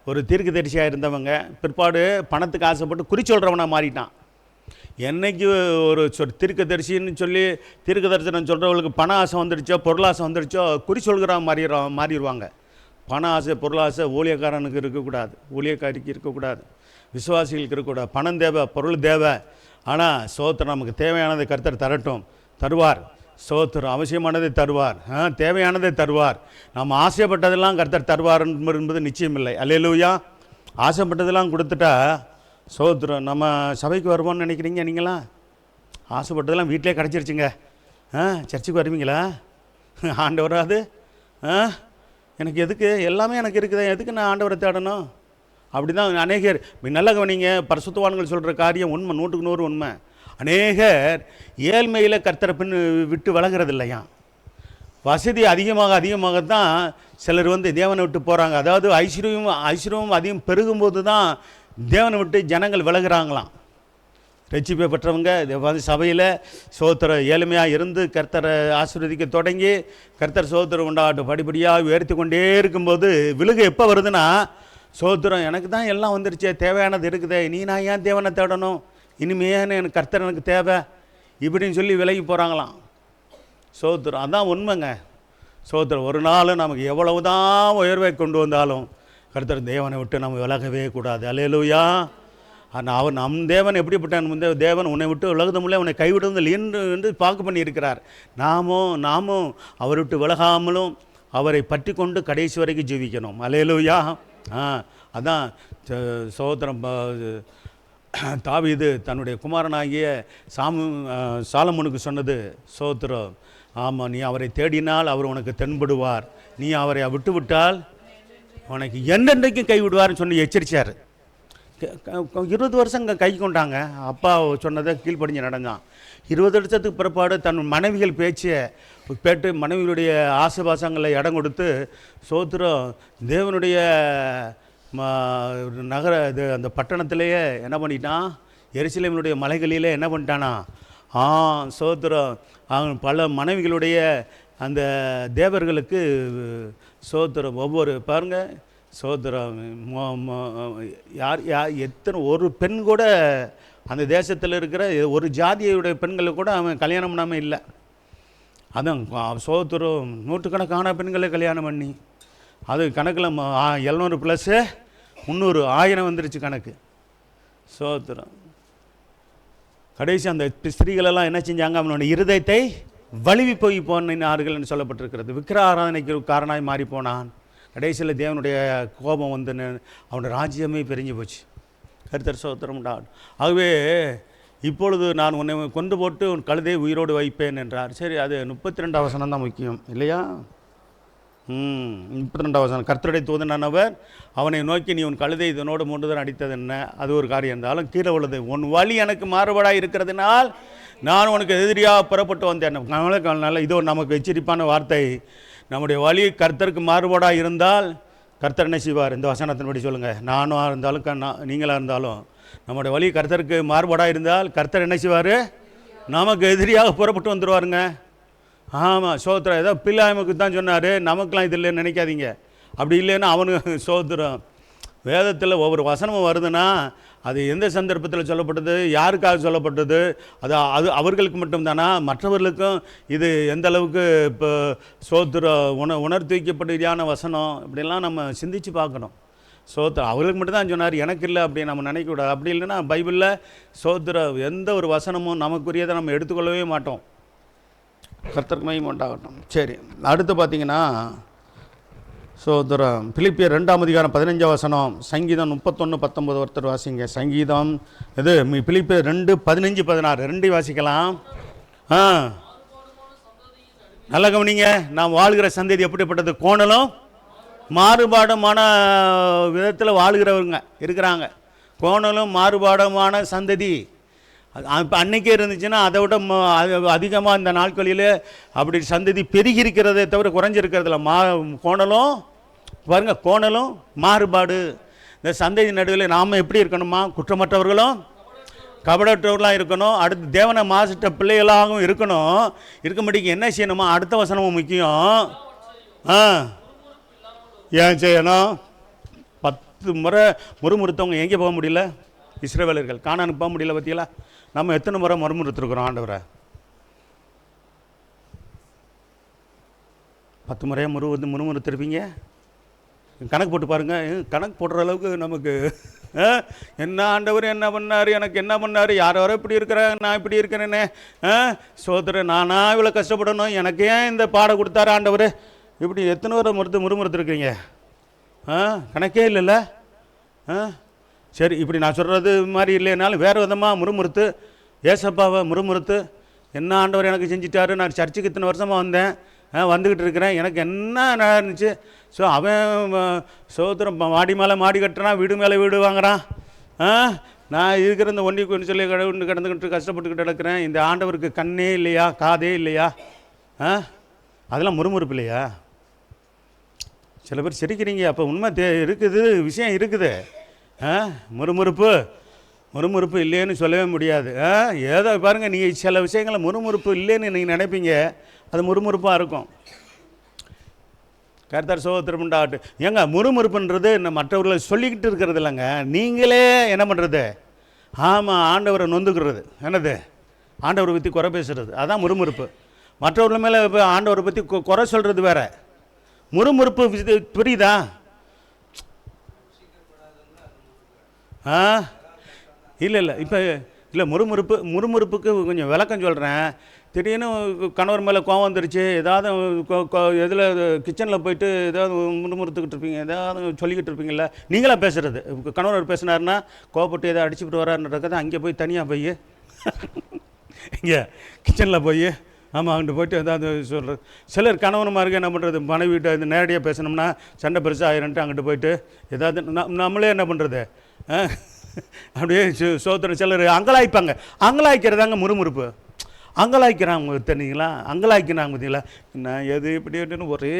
ஒரு தீர்க்கதரிசியாக இருந்தவங்க பிற்பாடு பணத்துக்கு ஆசைப்பட்டு குறி சொல்கிறவனாக மாறிட்டான். என்னைக்கு ஒரு தீர்க்கதரிசின்னு சொல்லி தீர்க்க தரிசனம் சொல்கிறவங்களுக்கு பண ஆசை வந்துடுச்சோ, பொருளாசை வந்துடுச்சோ, குறி சொல்கிறவங்க மாறிடுவாங்க. பண ஆசை, பொருளாசை ஊழியக்காரனுக்கு இருக்கக்கூடாது, ஊழியக்காரிக்கு இருக்கக்கூடாது, விசுவாசிகளுக்கு இருக்கக்கூடாது. பணம் தேவை, பொருள் தேவை. ஆனால் சோத்திரம் நமக்கு தேவையானதை கர்த்தர் தருவார். சோத்திரம் அவசியமானதை தருவார், தேவையானதை தருவார். நம்ம ஆசைப்பட்டதெல்லாம் கர்த்தர் தருவார் என்பது நிச்சயம் இல்லை. அல்லேலூயா. ஆசைப்பட்டதெல்லாம் கொடுத்துட்டா சோத்திரம் நம்ம சபைக்கு வருவோம்னு நினைக்கிறீங்க நீங்களா? ஆசைப்பட்டதெல்லாம் வீட்டிலே கிடச்சிருச்சுங்க. சர்ச்சுக்கு வருவீங்களா? ஆண்டவராது எனக்கு எதுக்கு? எல்லாமே எனக்கு இருக்குது, எதுக்கு நான் ஆண்டவரை தேடணும்? அப்படி தான் அநேகர். நல்ல கவனிங்க, பரிசுத்தவான்கள் சொல்கிற காரியம் உண்மை, 100க்கு 100 உண்மை. அநேகர் ஏழ்மையில் கர்த்தரை விட்டு விலகிறது இல்லையா? வசதி அதிகமாகத்தான் சிலர் வந்து தேவனை விட்டு போகிறாங்க. அதாவது ஐஸ்வர்யமும் அதிகம் பெருகும்போது தான் தேவனை விட்டு ஜனங்கள் விலகுறாங்களாம். ரட்சிப்பை பெற்றவங்க வந்து சபையில் சோத்திர ஏழ்மையாக இருந்து கர்த்தரை ஆசீர்வதிக்க தொடங்கி கர்த்தர் சோத்திரம் உண்டாகட்டும் படிப்படியாக உயர்த்தி கொண்டே இருக்கும்போது விழுகு எப்போ வருதுன்னா, சோத்திரம் எனக்கு தான் எல்லாம் வந்துருச்சே, தேவையானது இருக்குதே, நான் ஏன் தேவனை தேடணும்? இனிமேன்னு எனக்கு கர்த்தர் எனக்கு தேவை இப்படின்னு சொல்லி விலகி போகிறாங்களாம். சோத்திரம். அதான் உண்மைங்க. சோத்திரம். ஒரு நாள் நமக்கு எவ்வளவு தான் உயர்வை கொண்டு வந்தாலும் கர்த்தர் தேவனை விட்டு நம்ம விலகவே கூடாது. அல்லேலூயா. அவர் நம் தேவன் எப்படிப்பட்ட தேவன் உன்னை விட்டு விலகுதமில்லை, உன்னை கைவிடுவதில்லை என்று வாக்கு பண்ணியிருக்கிறார். நாமும் அவரை விட்டு விலகாமலும் அவரை பற்றி கொண்டு கடைசி வரைக்கும் ஜீவிக்கணும். அல்லேலூயா. அதான் சோத்திரம். தாவீது தன்னுடைய குமாரனாகிய சாலமோனுக்கு சொன்னது சோத்திரம். ஆமாம், நீ அவரை தேடினால் அவர் உனக்கு தென்படுவார், நீ அவரை விட்டு விட்டால் உனக்கு என்னென்றைக்கும் கைவிடுவார்னு சொல்லி எச்சரித்தார். 20 வருஷம் கை கொண்டாங்க. அப்பா சொன்னதை கீழ்ப்படிஞ்சு நடந்தான். 20 வருஷத்துக்கு பிற்பாடு தன் மனைவிகள் பேச்சை கேட்டு மனைவியுடைய ஆசுபாசங்களை இடம் கொடுத்து சோத்திரம் தேவனுடைய நகர இது அந்த பட்டணத்திலேயே என்ன பண்ணிட்டான், எருசலேமினுடைய மலைகளிலே என்ன பண்ணிட்டானா, சோத்திரம் அவன் பல மனைவிகளுடைய அந்த தேவர்களுக்கு சோத்திரம் ஒவ்வொரு பாருங்கள் சோத்திரம் யார் எத்தனை ஒரு பெண் கூட அந்த தேசத்தில் இருக்கிற ஒரு ஜாதியுடைய பெண்களை கூட அவன் கல்யாணம் பண்ணாமல் இல்லை. அதான் சோத்திரம் நூற்றுக்கணக்கான பெண்களை கல்யாணம் பண்ணி அது கணக்கில் 700 + 300 1000 வந்துருச்சு கணக்கு. சோத்திரம் கடைசி அந்த ஸ்திரீகளெல்லாம் என்ன செஞ்சாங்க, அவனோட இருதயத்தை வலிவி போய் போனார்கள்னு சொல்லப்பட்டிருக்கிறது. விக்கிர ஆராதனைக்கு காரணமாய் மாறி போனான். கடைசியில் தேவனுடைய கோபம் வந்து அவனுடைய ராஜ்யமே பிரிஞ்சு போச்சு. கர்த்தர் சோத்திரம் உண்டான். ஆகவே இப்பொழுது நான் உன்னை கொண்டு போட்டு உன் கழுதை உயிரோடு வைப்பேன் என்றார். சரி, அது 32 வசனம் தான் முக்கியம் இல்லையா? 32 வசனம். கர்த்தருடைய தூதனானவர் அவனை நோக்கி, நீ உன் கழுதை இதனோடு 3 தடவை அடித்தது என்ன? அது ஒரு காரியம் இருந்தாலும் கீழே உள்ளது, உன் வழி எனக்கு மாறுபாடாக இருக்கிறதுனால் நான் உனக்கு எதிரியாக புறப்பட்டு வந்தேன். நல்ல இதோ நமக்கு எச்சரிப்பான வார்த்தை. நம்முடைய வழி கர்த்தருக்கு மாறுபாடாக இருந்தால் கர்த்தர் என்ன செய்வார்? இந்த வசனத்தின்படி சொல்லுங்கள். நானாக இருந்தாலும் நீங்களாக இருந்தாலும் நம்முடைய வழி கர்த்தருக்கு மாறுபாடாக இருந்தால் கர்த்தர் என்ன செய்வார்? நமக்கு எதிரியாக புறப்பட்டு வந்துடுவாருங்க. ஆமாம், சோத்திரம். ஏதோ பிள்ளைமுக்கு தான் சொன்னார், நமக்கெலாம் இது இல்லைன்னு நினைக்காதீங்க. அப்படி இல்லைன்னா அவனுக்கு சோத்திரம். வேதத்தில் ஒவ்வொரு வசனமும் வருதுன்னா அது எந்த சந்தர்ப்பத்தில் சொல்லப்பட்டது, யாருக்காக சொல்லப்பட்டது, அது அவர்களுக்கு மட்டும்தானா, மற்றவர்களுக்கும் இது எந்த அளவுக்கு இப்போ சோத்திரம் உணர்த்தி வைக்கப்பட்டதான வசனம், இப்படிலாம் நம்ம சிந்தித்து பார்க்கணும். சோத்திரம் அவர்களுக்கு மட்டும்தான் சொன்னார், எனக்கு இல்லை அப்படி நம்ம நினைக்கக்கூடாது. அப்படி இல்லைன்னா பைபிளில் சோத்திரம் எந்த ஒரு வசனமும் நமக்குரியதை நம்ம எடுத்துக்கொள்ளவே மாட்டோம். கர்த்தருக்கு மகிமை உண்டாகட்டும். சரி, அடுத்து பார்த்தீங்கன்னா சோதரம் பிலிப்பியர் 2ஆம் அதிகாரம் 15ஆம் வசனம், சங்கீதம் 31:19 ஒருத்தர் வாசிங்க. சங்கீதம் இது பிலிப்பியர் 2:15-16 2 வாசிக்கலாம். நல்ல கவனிங்க. நாம் வாழ்கிற சந்ததி எப்படிப்பட்டது? கோணலும் மாறுபாடுமான விதத்தில் வாழ்கிறவங்க இருக்கிறாங்க. கோணலும் மாறுபாடுமான சந்ததி இப்போ அன்றைக்கே இருந்துச்சுன்னா அதை விட அதிகமாக இந்த நாட்களில் அப்படி சந்ததி பெருகி இருக்கிறதே தவிர குறைஞ்சிருக்கிறதுல. கோணலும் பாருங்கள், கோணலும் மாறுபாடு. இந்த சந்ததி நடுவில் நாம் எப்படி இருக்கணுமா? குற்றமற்றவர்களும் கபடற்றவர்களாக இருக்கணும். அடுத்து தேவனை மாசிட்ட பிள்ளைகளாகவும் இருக்கணும். இருக்கும்படிக்கு என்ன செய்யணுமா? அடுத்த வசனமும் முக்கியம். ஏன் செய்யணும்? 10 முறை முறுமுறுத்தவங்க எங்கே போக முடியல? இஸ்ரவேலர்கள் கானானுக்கு போக முடியல. பற்றியலா நம்ம எத்தனை முறை முறுமுறுத்துருக்குறோம் ஆண்டவரை? 10 முறையாக முறுமுறுத்திருப்பீங்க. கணக்கு போட்டு பாருங்கள். கணக்கு போடுற அளவுக்கு நமக்கு என்ன ஆண்டவர் என்ன பண்ணார், எனக்கு என்ன பண்ணார், யாரோ இப்படி இருக்கிறேன், நான் இப்படி இருக்கிறேனே, சோதரன் நானா இவ்வளோ கஷ்டப்படணும், எனக்கு ஏன் இந்த பாடம் கொடுத்தாரு ஆண்டவர், இப்படி எத்தனை வரை முறுமுறுத்துருக்கீங்க? கணக்கே இல்லைல்ல. சரி, இப்படி நான் சொல்கிறது மாதிரி இல்லைனாலும் வேறு விதமாக முறுமுறுத்து, ஏசப்பாவை முறுமுறுத்து, என்ன ஆண்டவர் எனக்கு செஞ்சிட்டாரு, நான் சர்ச்சுக்கு இத்தனை வருஷமாக வந்தேன், வந்துக்கிட்டு இருக்கிறேன், எனக்கு என்ன இருந்துச்சு. ஸோ அவன் சோத்திரம் மாடி மேலே மாடி கட்டுறான், வீடு மேலே வீடு வாங்குறான். நான் இருக்கிற இந்த ஒண்டி கொஞ்சம் சொல்லி கிடந்துக்கிட்டு கஷ்டப்பட்டுக்கிட்டு கிடக்கிறேன். இந்த ஆண்டவருக்கு கண்ணே இல்லையா, காதே இல்லையா? அதெல்லாம் முறுமுறுப்பு இல்லையா? சில பேர் சிரிக்கிறீங்க. அப்போ உண்மை இருக்குது, விஷயம் இருக்குது. முறுமுறுப்பு இல்லைன்னு சொல்லவே முடியாது. ஏதோ பாருங்கள், நீங்கள் சில விஷயங்களை முறுமுறுப்பு இல்லைன்னு நீங்கள் நினைப்பீங்க, அது முறுமுறுப்பாக இருக்கும். கர்த்தர் சோத்திரம் உண்டாகட்டு. ஏங்க முறுமுறுப்புன்றது மற்றவர்களை சொல்லிக்கிட்டு இருக்கிறது இல்லைங்க, நீங்களே என்ன பண்ணுறது? ஆமாம், ஆண்டவரை நொந்துக்கிறது. என்னது? ஆண்டவரை பற்றி குறை பேசுகிறது, அதான் முறுமுறுப்பு. மற்றவர்கள் மேலே ஆண்டவரை பற்றி குறை சொல்கிறது வேறு. முறுமுறுப்பு புரியுதா? இல்லை இப்போ இல்லை, முறுமுறுப்புக்கு கொஞ்சம் விளக்கம் சொல்கிறேன். திடீர்னு கணவர் மேலே கோவம் வந்துருச்சு, ஏதாவது இதில் கிச்சனில் போயிட்டு ஏதாவது முறுமுறுத்துக்கிட்டு இருப்பீங்க, ஏதாவது சொல்லிக்கிட்டு இருப்பீங்கள்ல, நீங்களாக பேசுகிறது. கணவர் பேசினாருன்னா கோவப்பட்டு எதாவது அடிச்சுக்கிட்டு வராருன்றதை அங்கே போய் தனியாக போய் இங்கே கிச்சனில் போய் ஆமாம் அங்கிட்டு போய்ட்டு ஏதாவது சொல்கிறது. சிலர் கணவனுமாருக்கு என்ன பண்ணுறது, மனைவிட்ட இந்த நேரடியாக பேசணும்னா சண்டை பெருசாக ஆயிருன்ட்டு அங்கிட்டு போயிட்டு ஏதாவது நம்மளே என்ன பண்ணுறது, அப்படியே சோத்திரம். சிலர் அங்கலாய்ப்பாங்க. அங்கலாய்க்கிறதாங்க முறுமுறுப்பு. அங்கலாய்க்கிறாங்க தெரியுங்களா, அங்கலாய்க்கிறாங்க பார்த்தீங்களா, நான் எது இப்படி ஒரே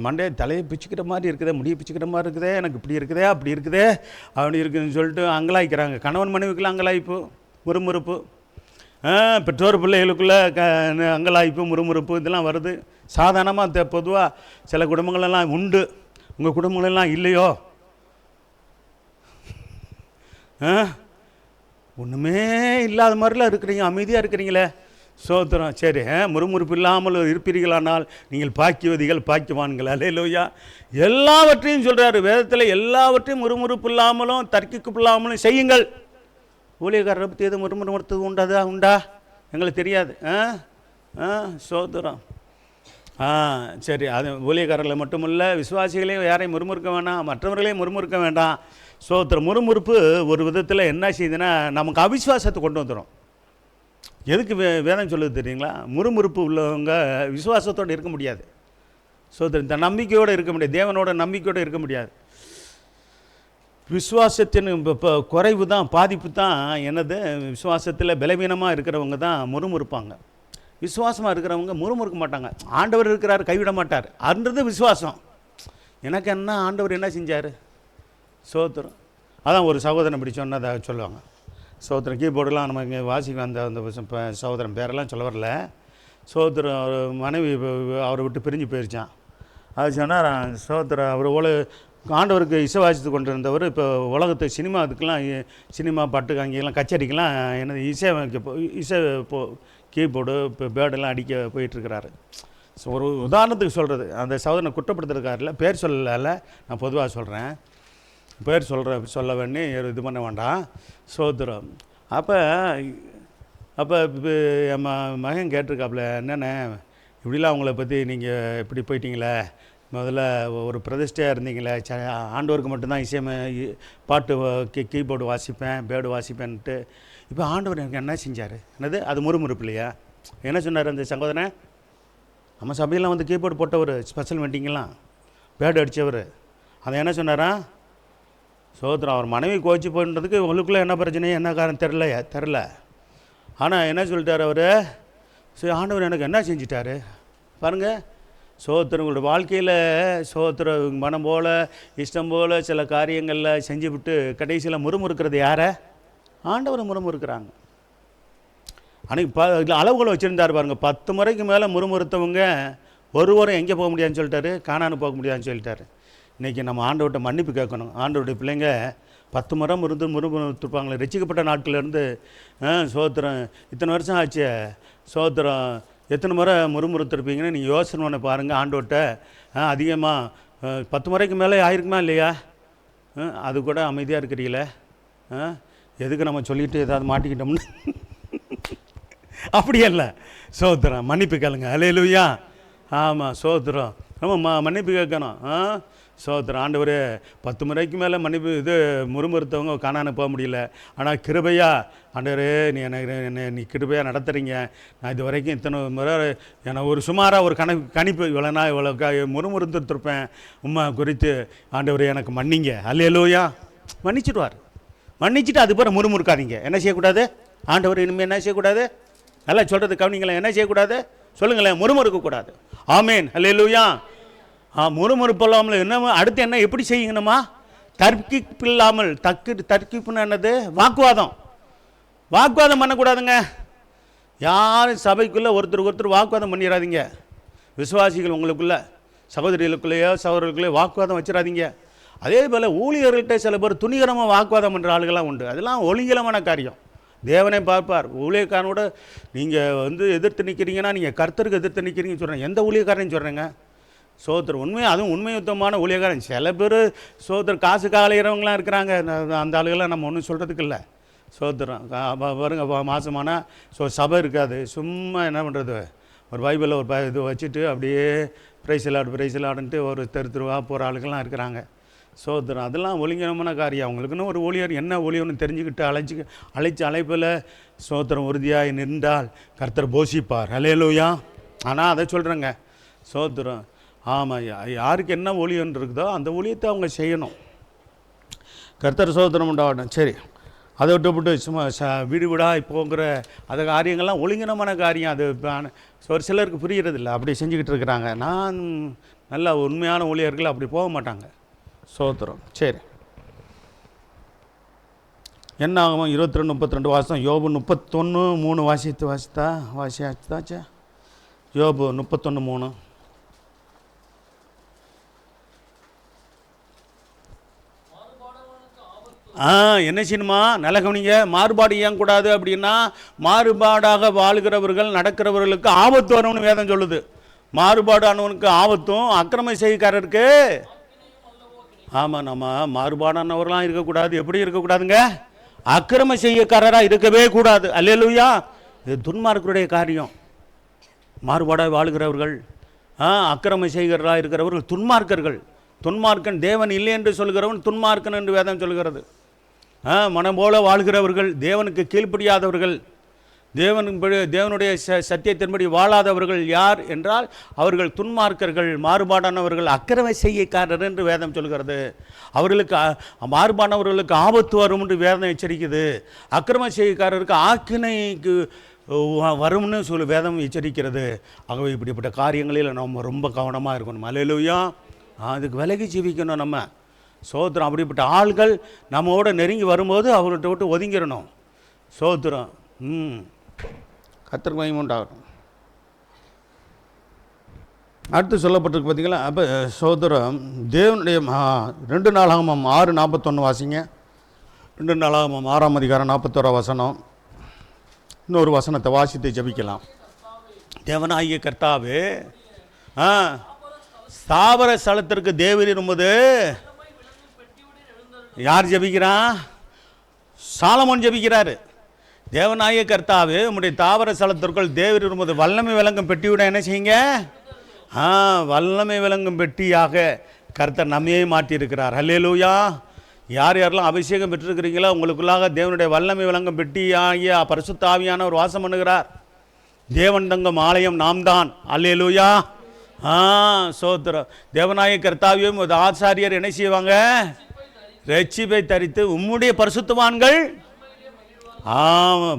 மண்டையை தலையை பிச்சுக்கிற மாதிரி இருக்குதே, முடியை பிச்சுக்கிற மாதிரி இருக்குதே, எனக்கு இப்படி இருக்குதே அப்படி இருக்குதே அப்படி இருக்குதுன்னு சொல்லிட்டு அங்கலாய்க்கிறாங்க. கணவன் மனைவிக்குள்ள அங்கலாய்ப்பு, முறுமுறுப்பு. பெற்றோர் பிள்ளைகளுக்குள்ளே அங்கலாய்ப்பு, முறுமுறுப்பு இதெல்லாம் வருது சாதாரணமாக. பொதுவாக சில குடும்பங்களெல்லாம் உண்டு, உங்கள் குடும்பங்களெல்லாம் இல்லையோ? ஒன்றுமே இல்லாத மாதிரிலாம் இருக்கிறீங்க, அமைதியாக இருக்கிறீங்களே, சோத்திரம். சரி, முறுமுறுப்பு இல்லாமல் இருப்பீர்களானால் நீங்கள் பாக்கியவதிகள், பாக்கியவான்கள். அல்லேலூயா. எல்லாவற்றையும் சொல்கிறாரு வேதத்தில், எல்லாவற்றையும் முறுமுறுப்பு இல்லாமலும் தர்க்கிப்பு இல்லாமலும் செய்யுங்கள். ஊழியக்காரரை பற்றி எது முறுமுறுத்துறது உண்டா? எங்களுக்கு தெரியாது. சோத்திரம். சரி, அது ஊழியக்காரர்களை மட்டுமல்ல, விசுவாசிகளையும் யாரையும் முறுமுறுக்க வேண்டாம், மற்றவர்களையும் முறுமுறுக்க வேண்டாம். சோத்திரம். முறுமுறுப்பு ஒரு விதத்தில் என்ன செய்யுதுன்னா நமக்கு அவிசுவாசத்தை கொண்டு வந்துடும். எதுக்கு வேதம் சொல்லுது தெரியுங்களா? முறுமுறுப்பு உள்ளவங்க விசுவாசத்தோடு இருக்க முடியாது. சோத்திரம். இந்த நம்பிக்கையோடு இருக்க முடியாது, தேவனோட நம்பிக்கையோடு இருக்க முடியாது. விசுவாசத்தின் இப்போ குறைவு தான், பாதிப்பு தான் என்னது, விசுவாசத்தில் பலவீனமாக இருக்கிறவங்க தான் முறுமுறுப்பாங்க. விசுவாசமாக இருக்கிறவங்க முறுமுறுக்க மாட்டாங்க. ஆண்டவர் இருக்கிறார், கைவிட மாட்டார், அன்றது விசுவாசம். எனக்கு என்ன ஆண்டவர் என்ன செஞ்சார்? சோத்திரம். அதான் ஒரு சகோதரன் இப்படி சொன்னதாக சொல்லுவாங்க. சோத்திரம். கீபோர்டெலாம் நம்ம இங்கே வாசிக்க அந்த சகோதரன் பேரெல்லாம் சொல்ல வரல. சோத்திரம். மனைவி அவரை விட்டு பிரிஞ்சு போயிருச்சான். அது சொன்னார். சோத்திரம். அவர் ஆண்டவருக்கு இசை வாசித்து கொண்டு இருந்தவர் இப்போ உலகத்தை சினிமா பாட்டுக்கு அங்கெல்லாம் கச்சேரிக்கெல்லாம் என்னது இசை கீபோர்டு இப்போ பேர்டெல்லாம் அடிக்க போயிட்டுருக்கிறாரு. ஸோ ஒரு உதாரணத்துக்கு சொல்கிறது, அந்த சகோதரனை குற்றப்படுத்துறதுக்காரில் பேர் சொல்லலை, நான் பொதுவாக சொல்கிறேன். பேர் சொல்ல வேண்டி இது பண்ண வேண்டாம். சோத்திரம். அப்போ என் மகன் கேட்டிருக்காப்புல, என்னென்ன இப்படிலாம் அவங்கள பற்றி நீங்கள் இப்படி போயிட்டீங்களே, முதல்ல ஒரு பிரதிஷ்டையாக இருந்தீங்களே, ஆண்டவருக்கு மட்டும்தான் பாட்டு கீபோர்டு வாசிப்பேன், பேர்டு வாசிப்பேன்ட்டு, இப்போ ஆண்டவர் எனக்கு என்ன செஞ்சார்? என்னது அது முறுமுறுப்பு இல்லையா? என்ன சொன்னார் அந்த சகோதரன்? நம்ம சபையெல்லாம் வந்து கீபோர்டு போட்டவர், ஸ்பெஷல் மீட்டிங்கெல்லாம் பேர்டு அடித்தவர், அதை என்ன சொன்னாரா? சோத்திரம். அவர் மனைவி கோச்சு போன்றதுக்கு உங்களுக்குள்ளே என்ன பிரச்சனையோ என்ன காரணம் தெரில. ஆனால் என்ன சொல்லிட்டார் அவர்? சரி, ஆண்டவர் எனக்கு என்ன செஞ்சிட்டாரு பாருங்கள். சோத்திரம். உங்களோட வாழ்க்கையில் சோத்திரம் மனம் போல் இஷ்டம் போல் சில காரியங்களில் செஞ்சுவிட்டு கடைசியில் முறுமுறுக்கிறது யாரை? ஆண்டவர் முறுமுறுக்கிறாங்க. அன்றைக்கி அளவுகளை வச்சுருந்தார் பாருங்கள். 10 முறைக்கு மேலே முறுமுறுத்தவங்க ஒரு வாரம் எங்கே போக முடியாதுன்னு சொல்லிட்டாரு, காணான்னு போக முடியாதுன்னு சொல்லிட்டாரு. இன்றைக்கி நம்ம ஆண்டவர்கிட்ட மன்னிப்பு கேட்கணும். ஆண்டவருடைய பிள்ளைங்க 10 முறை முறுமுறுத்துருப்பாங்களே ரட்சிக்கப்பட்ட நாட்கள்லேருந்து. சோத்திரம். இத்தனை வருஷம் ஆச்சு. சோத்திரம். எத்தனை முறை முறுமுறுத்துருப்பீங்கன்னு நீங்கள் யோசனை பண்ண பாருங்கள். ஆண்டவர்கிட்ட அதிகமாக 10 முறைக்கு மேலே ஆயிருக்குமா இல்லையா? அது கூட அமைதியாக இருக்கிறீங்களே, எதுக்கு நம்ம சொல்லிவிட்டு ஏதாவது மாட்டிக்கிட்டோம்னு அப்படியே இல்லை. சோத்திரம். மன்னிப்பு கேளுங்க. அல்லேலூயா. ஆமாம். சோத்திரம். நம்ம மன்னிப்பு கேட்கணும். சோத்திரம். ஆண்டவரே 10 முறைக்கு மேலே மன்னிப்பு முறுமுறுத்தவங்க காணான்னு போக முடியல. ஆனால் கிருபையா ஆண்டவரே நீ கிருபையாக நடத்துகிறீங்க. நான் இது வரைக்கும் இத்தனை முறை ஒரு சுமாராக ஒரு கணிப்பு இவ்வளோனா இவ்வளோ முறுமுறுத்துருப்பேன் உம்மா குறித்து. ஆண்டவரே எனக்கு மன்னிங்க. அல்லேலூயா. மன்னிச்சிடுவார். மன்னிச்சுட்டு அதுக்கப்புறம் முறுமுறுக்காதீங்க. என்ன செய்யக்கூடாது? ஆண்டவர் இனிமேல் என்ன செய்யக்கூடாது? நல்லா சொல்கிறது கவனிங்களேன். என்ன செய்யக்கூடாது சொல்லுங்களேன்? முறுமுறுக்கக்கூடாது. ஆமேன். அல்லேலூயா. முறுமுறுப்பு இல்லாமல் என்ன அடுத்து என்ன எப்படி செய்யணுமா? தர்க்கிப்பு இல்லாமல். தர்க்கிப்புன்னு என்னது? வாக்குவாதம் பண்ணக்கூடாதுங்க. யாரும் சபைக்குள்ளே ஒருத்தர் வாக்குவாதம் பண்ணிடாதீங்க. விசுவாசிகள் உங்களுக்குள்ள சகோதரிகளுக்குள்ளேயோ சகோதரர்களுக்குள்ளேயோ வாக்குவாதம் வச்சிடாதீங்க. அதே போல் ஊழியர்கள்ட்ட சில பேர் துணிகரமாக வாக்குவாதம் பண்ணுற ஆளுகள்லாம் உண்டு. அதெல்லாம் ஒழுங்கிலமான காரியம். தேவனே பார்ப்பார். ஊழியக்காரனோட நீங்கள் எதிர்த்து நிற்கிறீங்கன்னா நீங்கள் கர்த்தருக்கு எதிர்த்து நிற்கிறீங்கன்னு சொல்கிறேன். எந்த ஊழியக்காரனையும் சொல்கிறேங்க. சோதர் உண்மை, அதுவும் உண்மையுத்தமான ஊழியக்காரன். சில பேர் சோதர் காசுக்கு அலைகிறவங்களாம் இருக்கிறாங்க. அந்த ஆளுகள்லாம் நம்ம ஒன்றும் சொல்கிறதுக்கு இல்லை. சோத்திரம். பாருங்க, மாதமானால் சபை இருக்காது. சும்மா என்ன பண்ணுறது, ஒரு பைபிளில் ஒரு இது வச்சுட்டு அப்படியே பிரைஸ் லாடுன்ட்டு ஒரு தெருவா போகிற ஆளுக்கெல்லாம் இருக்கிறாங்க. சோத்திரம். அதெல்லாம் ஒழுங்கமான காரியம். அவங்களுக்குன்னு ஒரு ஊழியர் என்ன ஊழியர்னு தெரிஞ்சுக்கிட்டு அழைச்சி அழைப்பில் சோத்திரம் உறுதியாக நின்றால் கர்த்தர் போஷிப்பார். அல்லேலூயா. ஆனால் அதை சொல்கிறேங்க, சோத்திரம். ஆமாம், யாருக்கு என்ன ஊழியன் இருக்குதோ அந்த ஊழியத்தை அவங்க செய்யணும். கர்த்தர் சோத்திரம் உண்டாகட்டும். சரி, அதை விட்டு சும்மா வீடு வீடாக இப்போங்கிற அது காரியங்கள்லாம் ஒழுங்கினமான காரியம். அது ஒரு சிலருக்கு புரிகிறதில்ல, அப்படி செஞ்சுக்கிட்டு இருக்கிறாங்க. நான் நல்ல உண்மையான ஊழியர்கள் அப்படி போக மாட்டாங்க. சோத்திரம். சரி, என்ன ஆகுமோ 22-32 வாசம். யோபு 31:3 வாசித்தாச்சா? யோபு 31:3. என்ன செய்யணுமா? நல்ல கவனிங்க. மாறுபாடு ஏன் கூடாது அப்படின்னா, மாறுபாடாக வாழ்கிறவர்கள் நடக்கிறவர்களுக்கு ஆபத்து வரும்னு வேதம் சொல்லுது. மாறுபாடானவனுக்கு ஆபத்தும் அக்கிரம செய்கைக்காரருக்கு. ஆமாம், நம்ம மாறுபாடானவர்களாம் இருக்கக்கூடாது. எப்படி இருக்கக்கூடாதுங்க? அக்கிரம செய்கைக்காரராக இருக்கவே கூடாது. அல்லேலூயா. இது துன்மார்க்கருடைய காரியம். மாறுபாடாக வாழ்கிறவர்கள், அக்கிரம செய்கிறவர்களாக இருக்கிறவர்கள் துன்மார்க்கர்கள். துன்மார்க்கன் தேவன் இல்லை என்று சொல்கிறவன் துன்மார்க்கன் என்று வேதம் சொல்கிறது. மனம் போல வாழ்கிறவர்கள், தேவனுக்கு கீழ்ப்படியாதவர்கள், தேவனுடைய சத்தியத்தின்படி வாழாதவர்கள் யார் என்றால் அவர்கள் துன்மார்க்கர்கள், மாறுபாடானவர்கள், அக்கிரம செய்கைக்காரர் என்று வேதம் சொல்கிறது. அவர்களுக்கு மாறுபாடானவர்களுக்கு ஆபத்து வரும் என்று வேதம் எச்சரிக்குது. அக்கிரம செய்கைக்காரருக்கு ஆக்கினைக்கு வரும்னு வேதம் எச்சரிக்கிறது. ஆகவே இப்படிப்பட்ட காரியங்களில் நம்ம ரொம்ப கவனமாக இருக்கணும். அல்லேலூயா. அதுக்கு விலகி ஜீவிக்கணும் நம்ம. சோத்திரம். அப்படிப்பட்ட ஆள்கள் நம்மோட நெருங்கி வரும்போது அவர்கிட்ட விட்டு ஒதுங்கிடணும். சோத்திரம். கர்த்தருக்கு மகிமை உண்டாகட்டும். அடுத்து சொல்லப்பட்டிருக்கு பார்த்தீங்களா? அப்போ சோத்திரம். தேவனுடைய 2 நாளாகமம் 6:41 வாசிங்க. 2 நாளாகமம் 6ஆம் அதிகாரம் 41 வசனம். இன்னொரு வசனத்தை வாசித்து ஜபிக்கலாம். தேவனாகிய கர்த்தாவே, ஸ்தாபர ஸ்தலத்திற்கு தேவரீர் உமது. யார் ஜபிக்கிறான்? சாலமோன் ஜபிக்கிறாரு. தேவனாகிய கர்த்தாவே, உம்முடைய தாவர ஸ்தலத்திற்குள் தேவரீர் உமது வல்லமை விளங்கும் பெட்டியுடன் என்ன செய்யுங்க? வல்லமை விளங்கும் பெட்டியாக கர்த்தர் நம்மையே மாற்றியிருக்கிறார். அல்லேலூயா. யார் யாரெல்லாம் அபிஷேகம் பெற்றிருக்கிறீங்களோ உங்களுக்குள்ளாக தேவனுடைய வல்லமை விளங்கும் பெட்டி ஆகிய பரிசுத்த ஆவியானவர் வாசம் பண்ணுகிறார். தேவன் தங்கும் ஆலயம் நாம் தான். அல்லேலூயா. சோத்திரம். தேவனாய கர்த்தாவியும் ஆசாரியர் என்ன செய்வாங்க? ரட்சிப்பை தரித்து உம்முடைய பரிசுத்தவான்கள்.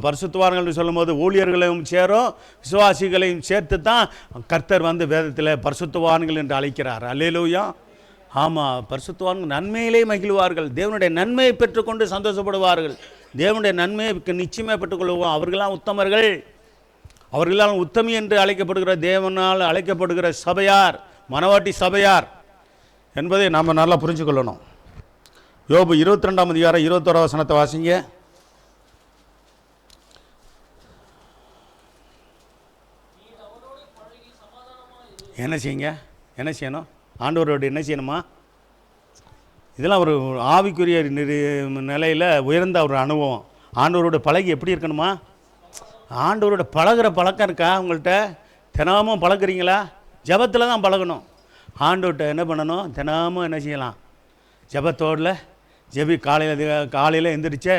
பரிசுத்தவான்கள் சொல்லும் போது ஊழியர்களையும் சேரும் விசுவாசிகளையும் சேர்த்து தான் கர்த்தர் வேதத்தில் பரிசுத்தவான்கள் என்று அழைக்கிறார். அல்லேலூயா. ஆமாம், பரிசுத்தவான்கள் நன்மையிலே மகிழ்வார்கள். தேவனுடைய நன்மையை பெற்றுக்கொண்டு சந்தோஷப்படுவார்கள். தேவனுடைய நன்மையை நிச்சயமாக பெற்றுக்கொள்வோம். அவர்களாம் உத்தமர்கள். அவர்களால் உத்தமி என்று அழைக்கப்படுகிற, தேவனால் அழைக்கப்படுகிற சபையார் மனவாட்டி சபையார் என்பதை நாம் நல்லா புரிஞ்சு கொள்ளணும். யோபு 22ஆம் அதிகாரம் 21 வசனத்தை வாசிங்க. என்ன செய்யுங்க? என்ன செய்யணும்? ஆண்டவரோடு என்ன செய்யணுமா? இதெல்லாம் ஒரு ஆவிக்குரிய நிலையில் உயர்ந்த ஒரு அனுபவம். ஆண்டவரோட பழகி எப்படி இருக்கணுமா? ஆண்டவரோட பழகிற பழக்கம் இருக்கா உங்கள்கிட்ட? தினமும் பழகுறீங்களா? ஜபத்தில் தான் பழகணும். ஆண்டவர்கிட்ட என்ன பண்ணணும்? தினமும் என்ன செய்யலாம்? ஜபத்தோடில் ஜபி. காலையில் எந்திரிச்சே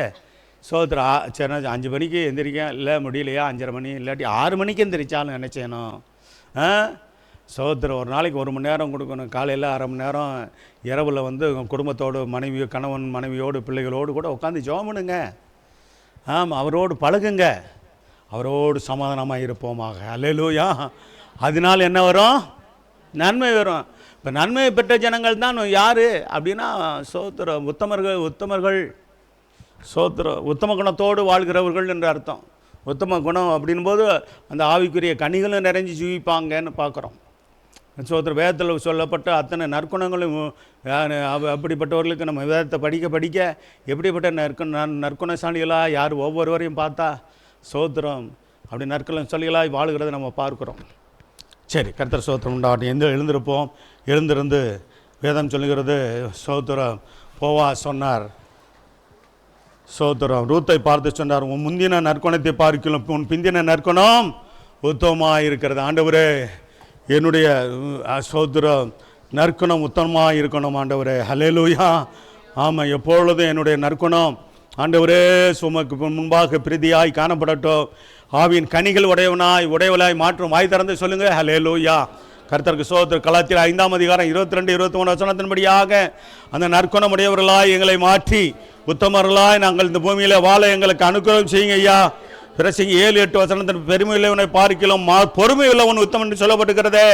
சோத்திர சரி 5 மணிக்கு எந்திரிக்கேன், இல்லை முடியலையா 5:30 மணி, இல்லாட்டி 6 மணிக்கு எந்திரிச்சாலும் என்ன செய்யணும்? சோத்திரம். ஒரு நாளைக்கு 1 மணி நேரம் கொடுக்கணும். காலையில் 1/2 மணி நேரம். இரவில் குடும்பத்தோடு கணவன் மனைவியோடு பிள்ளைகளோடு கூட உட்காந்து ஜெபம் பண்ணுங்க. அவரோடு பழகுங்க. அவரோடு சமாதானமாக இருப்போமாக. அல்லேலூயா. அதனால் என்ன வரும்? நன்மை வரும். இப்போ நன்மையை பெற்ற ஜனங்கள் தான் யார் அப்படின்னா சோத்திரம் உத்தமர்கள். சோத்திரம். உத்தம குணத்தோடு வாழ்கிறவர்கள் என்று அர்த்தம். உத்தம குணம் அப்படின்போது அந்த ஆவிக்குரிய கனிகளும் நிறைஞ்சு ஜீவிப்பாங்கன்னு பார்க்குறோம். சோத்திரம். வேதத்தில் சொல்லப்பட்ட அத்தனை நற்குணங்களும் அப்படிப்பட்டவர்களுக்கு நம்ம வேதத்தை படிக்க எப்படிப்பட்ட நற்குணசாலிகளாக யார் ஒவ்வொருவரையும் பார்த்தா சோத்திரம் அப்படி நற்குணசாலிகளாக வாழ்கிறத நம்ம பார்க்குறோம். சரி, கர்த்தர் சோத்திரம் உண்டாகட்டும். எழுந்திருப்போம். எழுந்திருந்து வேதம் சொல்லுகிறது. சோத்திரம். போவா சொன்னார், சோதரம் ரூத்தை பார்த்து சொன்னார், உன் முந்தின நற்குணத்தை பார்க்கலாம் உன் பிந்தின நற்குணம் உத்தமமாக இருக்கிறது. ஆண்டவரே, என்னுடைய சோதரம் நற்குணம் உத்தமமாக இருக்கணும் ஆண்டவரே. ஹல்லேலூயா. ஆமாம், எப்பொழுதும் என்னுடைய நற்குணம் ஆண்டவரே சுமக்கு முன்பாக பிரீதியாய் காணப்படட்டும். ஆவியின் கனிகள் உடையவளாய் மாற்றும். வாய் திறந்து சொல்லுங்க ஹல்லேலூயா. கர்த்தருக்கு சோதரம். கலாத்தியர் 5ஆம் அதிகாரம் 22, 23 வசனத்தின்படியாக அந்த நற்குணம் உடையவர்களாய் எங்களை மாற்றி உத்தமர்களாய் நாங்கள் இந்த பூமியில் வாழ எங்களுக்கு அனுகிரகம் செய்யுங்க ஐயா. பிரசங்கி 7-8 வசனத்தின் பெருமை உள்ளவனை பார்க்கலாம் பொறுமை உள்ளவன் உத்தமன் என்று சொல்லப்பட்டிருக்கிறதே.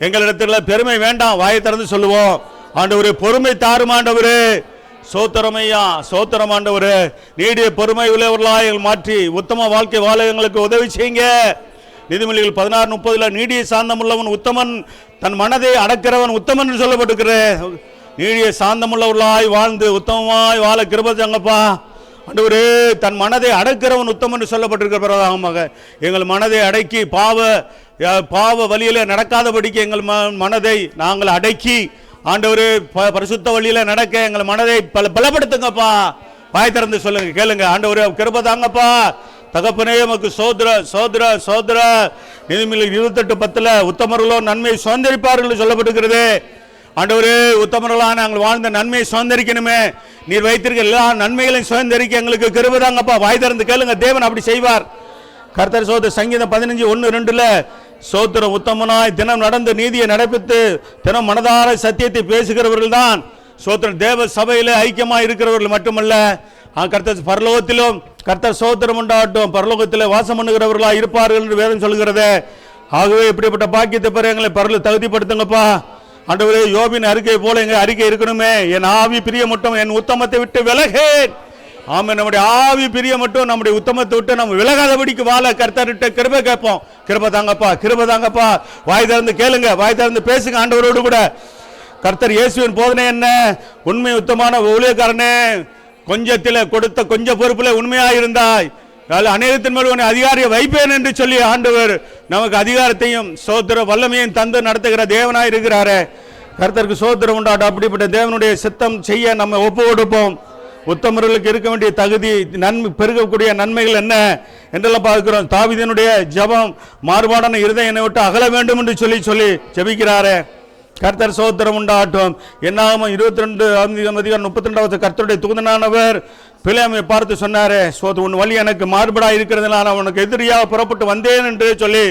எங்களிடத்தில் பெருமை வேண்டாம், வாயை திறந்து சொல்லுவோம். ஆண்டவரே, பொறுமை தாரும் ஆண்டவரே. சோத்திரமையா, சோத்திரம் ஆண்டவரே. நீடிய பொறுமை உள்ளவர்களாய் எங்கள் மாற்றி உத்தம வாழ்க்கை வாழ எங்களுக்கு உதவி செய்யுங்க. நீதிமொழிகள் 16:30 நீடிய சாந்தம் உள்ளவன் உத்தமன், தன் மனதை அடக்கிறவன் உத்தமன் என்று சொல்லப்பட்டிருக்கிறேன். நீடிய சாந்தமுள்ளவர்களாய் வாழ்ந்து உத்தமமாய் வாழ கிருபை தாங்கப்பா. ஆண்டவரே, தன் மனதை அடக்கிறவன் உத்தமன் என்று சொல்லப்பட்டிருக்கிறதாக எங்கள் மனதை அடக்கி பாவ வழியில் நடக்காதபடிக்கு எங்கள் மனதை நாங்கள் அடக்கி ஆண்டவரே பரிசுத்த வழியில் நடக்க எங்கள் மனதை பலப்படுத்துங்கப்பா. வாய் திறந்து சொல்லுங்க, கேளுங்க. ஆண்டவரே, கிருபை தாங்கப்பா. தகப்பனே, நமக்கு சோதர சோதர சோதர. நீதிமொழிகள் 28:10 உத்தமர்களோ நன்மை சுதந்திரிப்பார்கள் சொல்லப்பட்டிருக்கிறது. ஆண்டவரே, உத்தமர்களாக நாங்கள் வாழ்ந்த நன்மையை சுதந்திரிக்கணுமே. நீர் வைத்திருக்க எல்லா நன்மைகளையும் சுதந்திரிக்க எங்களுக்கு கிருபை தாங்கப்பா. வாய் திறந்து கேளுங்க, தேவன் அப்படி செய்வார். கர்த்தர் சோதர சங்கீதம் 15:1-2 சோத்திரம் உத்தமனாய் தினம் நடந்து நீதியை நடப்பித்து தினம் மனதார சத்தியத்தை பேசுகிறவர்கள் தான் சோத்திரம் தேவ சபையில் ஐக்கியமாக இருக்கிறவர்கள் மட்டுமல்ல, கர்த்தர் பரலோகத்திலும் கர்த்தர் சோத்திரம் உண்டாகட்டும் பரலோகத்தில் வாசம் பண்ணுகிறவர்களாக இருப்பார்கள் என்று வேதம் சொல்கிறது. ஆகவே இப்படிப்பட்ட பாக்கியத்தை பெற எங்களை தகுதிப்படுத்துங்கப்பா. ஆண்டவரே, யோபின் அறிக்கை போல எங்க அறிக்கை இருக்கணுமே. என் ஆவி பிரிய மட்டும் என் உத்தமத்தை விட்டு விலகேன். ஆமா, நம்முடைய ஆவி பிரிய மட்டும் நம்முடைய உத்தமத்தை விட்டு நம்ம விலகாதபடிக்கு வாழ கர்த்தர்கிட்ட கிருபை கேட்போம். கிருபை தாங்கப்பா, கிருபை தாங்கப்பா. வாய் திறந்து கேளுங்க, வாய் திறந்து பேசுங்க ஆண்டவரோடு கூட. கர்த்தர் இயேசுவின் போதனை என்ன? உண்மை உத்தமான ஊழியக்காரனே, கொஞ்சத்தில் கொடுத்த கொஞ்ச பொறுப்பில் உண்மையாயிருந்தாய், அநேகத்தின் மேல் உன்னை அதிகாரியை வைப்பேன் என்று சொல்லி ஆண்டவர் நமக்கு அதிகாரத்தையும் சோத்திர வல்லமையும் தந்து நடத்துகிற தேவனாய் இருக்கிறாரே. கர்த்தருக்கு சோத்திரம் உண்டாட்டும். அப்படிப்பட்ட தேவனுடைய சித்தம் செய்ய நம்ம ஒப்பு கொடுப்போம். உத்தமர்களுக்கு இருக்க வேண்டிய தகுதி, பெருகக்கூடிய நன்மைகள் என்ன என்றெல்லாம் பார்க்கிறோம். தாவீதினுடைய ஜெபம் மாறுபாடான இருதயம் என்னை விட்டு அகல வேண்டும் என்று சொல்லி ஜெபிக்கிறாரே. கர்த்தர் சோத்திரம் உண்டாட்டும். என்னாகும் 22:32 கர்த்தருடைய தூதனானவர் பிலேயாமை பார்த்து சொன்னாரே, உன் வழி எனக்கு மாறுபடா இருக்கிறது, நான் அவனுக்கு எதிரியாக புறப்பட்டு வந்தேன் என்று சொல்லி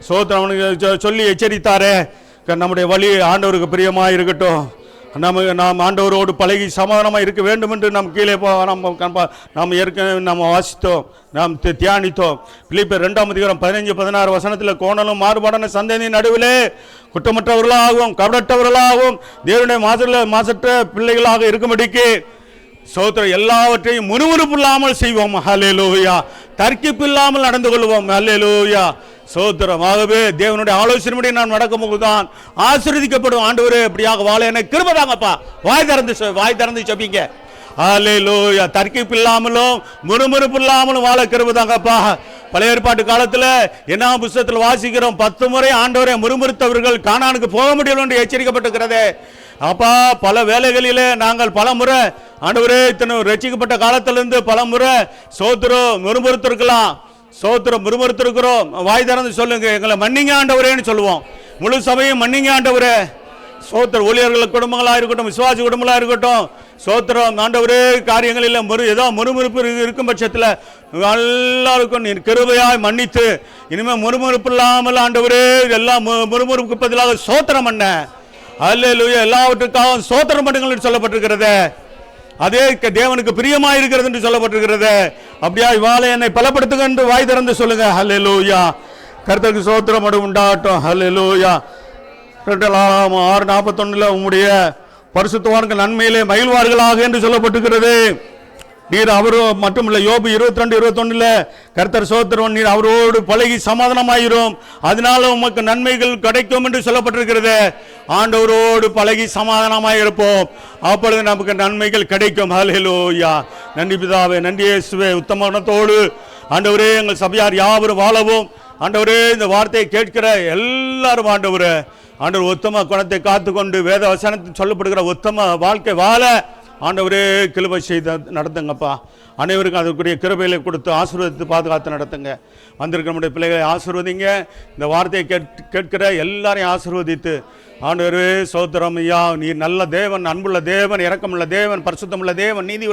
சோத்திரம் அவனுக்கு சொல்லி எச்சரித்தாரே. நம்முடைய வழி ஆண்டவருக்கு பிரியமாக இருக்கட்டும். நாம் ஆண்டவரோடு பழகி சமாதானமாக இருக்க வேண்டும் என்று நாம் கீழே நாம் ஏற்கனவே நாம் வாசித்தோம், நாம் தியானித்தோம். பிலிப்பியர் 2ஆம் அதிகாரம் 15-16 வசனத்தில் கோணலும் மாறுபாடான சந்ததியின் நடுவிலே குற்றமற்றவர்களாகவும் கபடற்றவர்களாகவும் தேவனுடைய மாசற்ற பிள்ளைகளாக இருக்கும்படிக்கு சோத்திரம் எல்லாவற்றையும் முறுமுறுப்பு இல்லாமல் செய்வோம். ஹல்லேலூயா. தர்க்கிப்பு இல்லாமல் நடந்து கொள்வோம். ஹல்லேலூயா. சோத்திரம். ஆகவே தேவனுடைய ஆலோசனைப்படி நான் நடக்கும் போதுதான் ஆசீர்வதிக்கப்படும். ஆண்டவரே, இப்படியாக வாழ எனக்கு கிருபை தாங்கப்பா. வாய் திறந்து ஜெபிங்க. ஹல்லேலூயா. தர்க்கிப்பு இல்லாமலும் முறுமுறுப்பு இல்லாமலும் வாழ கிருபை தாங்கப்பா. பழைய ஏற்பாட்டு காலத்தில் என்ன புத்தகத்தில் வாசிக்கிறோம், 10 முறை ஆண்டவரை முறுமுறுத்தவர்கள் கானானுக்கு போக முடியல என்று எச்சரிக்கப்பட்டிருக்கிறது. அப்பா, பல வேலைகளிலே நாங்கள் பல முறை ஆண்டவரே ரட்சிக்கப்பட்ட காலத்திலிருந்து பல முறை சோத்திரம் முறுமுறுத்திருக்கலாம், சோத்திரம் முறுமுறுத்திருக்கிறோம். வாய் திறந்து சொல்லுங்க, எங்களை மன்னிங்க ஆண்டவரேன்னு சொல்லுவோம். முழு சபையும் மன்னிங்க ஆண்டவரே. சோத்திர ஊழியர்கள் குடும்பங்களாக இருக்கட்டும், விசுவாசி குடும்பங்களாக இருக்கட்டும், சோத்திரம் ஆண்டவரே. காரியங்களில் ஏதோ முறுமுறுப்பு இருக்கும் பட்சத்தில் எல்லாருக்கும் நீர் கிருபையாய் மன்னித்து இனிமேல் முறுமுறுப்பு இல்லாமல் ஆண்டவரே எல்லாம் முறுமுறுப்புக்கு பதிலாக சோத்திரம் பண்ண. அல்லேலூயா. எல்லாவற்றுக்காக சோத்திரம் பண்ணுங்கள் என்று சொல்லப்பட்டிருக்கிறது. அதே தேவனுக்கு பிரியமாக இருக்கிறது என்று சொல்லப்பட்டிருக்கிறது. அப்படியா வாழ என்னை பலப்படுத்துங்க என்று வாய் திறந்து சொல்லுங்க. ஹல்லேலூயா. கர்த்தருக்கு சோத்திரம் உண்டாகட்டும். ஹல்லேலூயா. 6:41 உம்முடைய பரிசுத்தவான்கள் நன்மையிலே மகிழ்வார்களாக என்று சொல்லப்பட்டிருக்கிறது. நீர் அவரோ மட்டுமில்லை. யோபு 22:21 கர்த்தர் சோத்திரம், நீர் அவரோடு பழகி சமாதானமாயிரும், அதனால உமக்கு நன்மைகள் கிடைக்கும் என்று சொல்லப்பட்டிருக்கிறது. ஆண்டவரோடு பழகி சமாதானமாயிருப்போம், அப்பொழுது நமக்கு நன்மைகள் கிடைக்கும். ஹல்லேலூயா. நன்றி பிதாவே, நன்றி இயேசுவே. உத்தமனத்தோடு ஆண்டவரே எங்கள் சபையார் யாவரும் வாழவும். ஆண்டவரே, இந்த வார்த்தையை கேட்கிற எல்லாரும் ஆண்டவர் உத்தம குணத்தை காத்துக்கொண்டு வேத வசனத்தில் சொல்லப்படுகிற உத்தம வாழ்க்கை வாழ ஆண்டவரே கிருபை செய்து நடத்துங்கப்பா. அனைவருக்கும் அதற்குரிய கிருபைகளை கொடுத்து ஆசீர்வதித்து பாதுகாத்து நடத்துங்க. வந்திருக்கிற நம்முடைய பிள்ளைகளை ஆசீர்வதிங்க. இந்த வார்த்தையை கேட்கிற எல்லாரையும் ஆசீர்வதித்து ஆண்டவரே சோத்திரம் ஐயா, நீ நல்ல தேவன், அன்புள்ள தேவன், இரக்கமுள்ள தேவன், பரிசுத்தமுள்ள தேவன், நீதி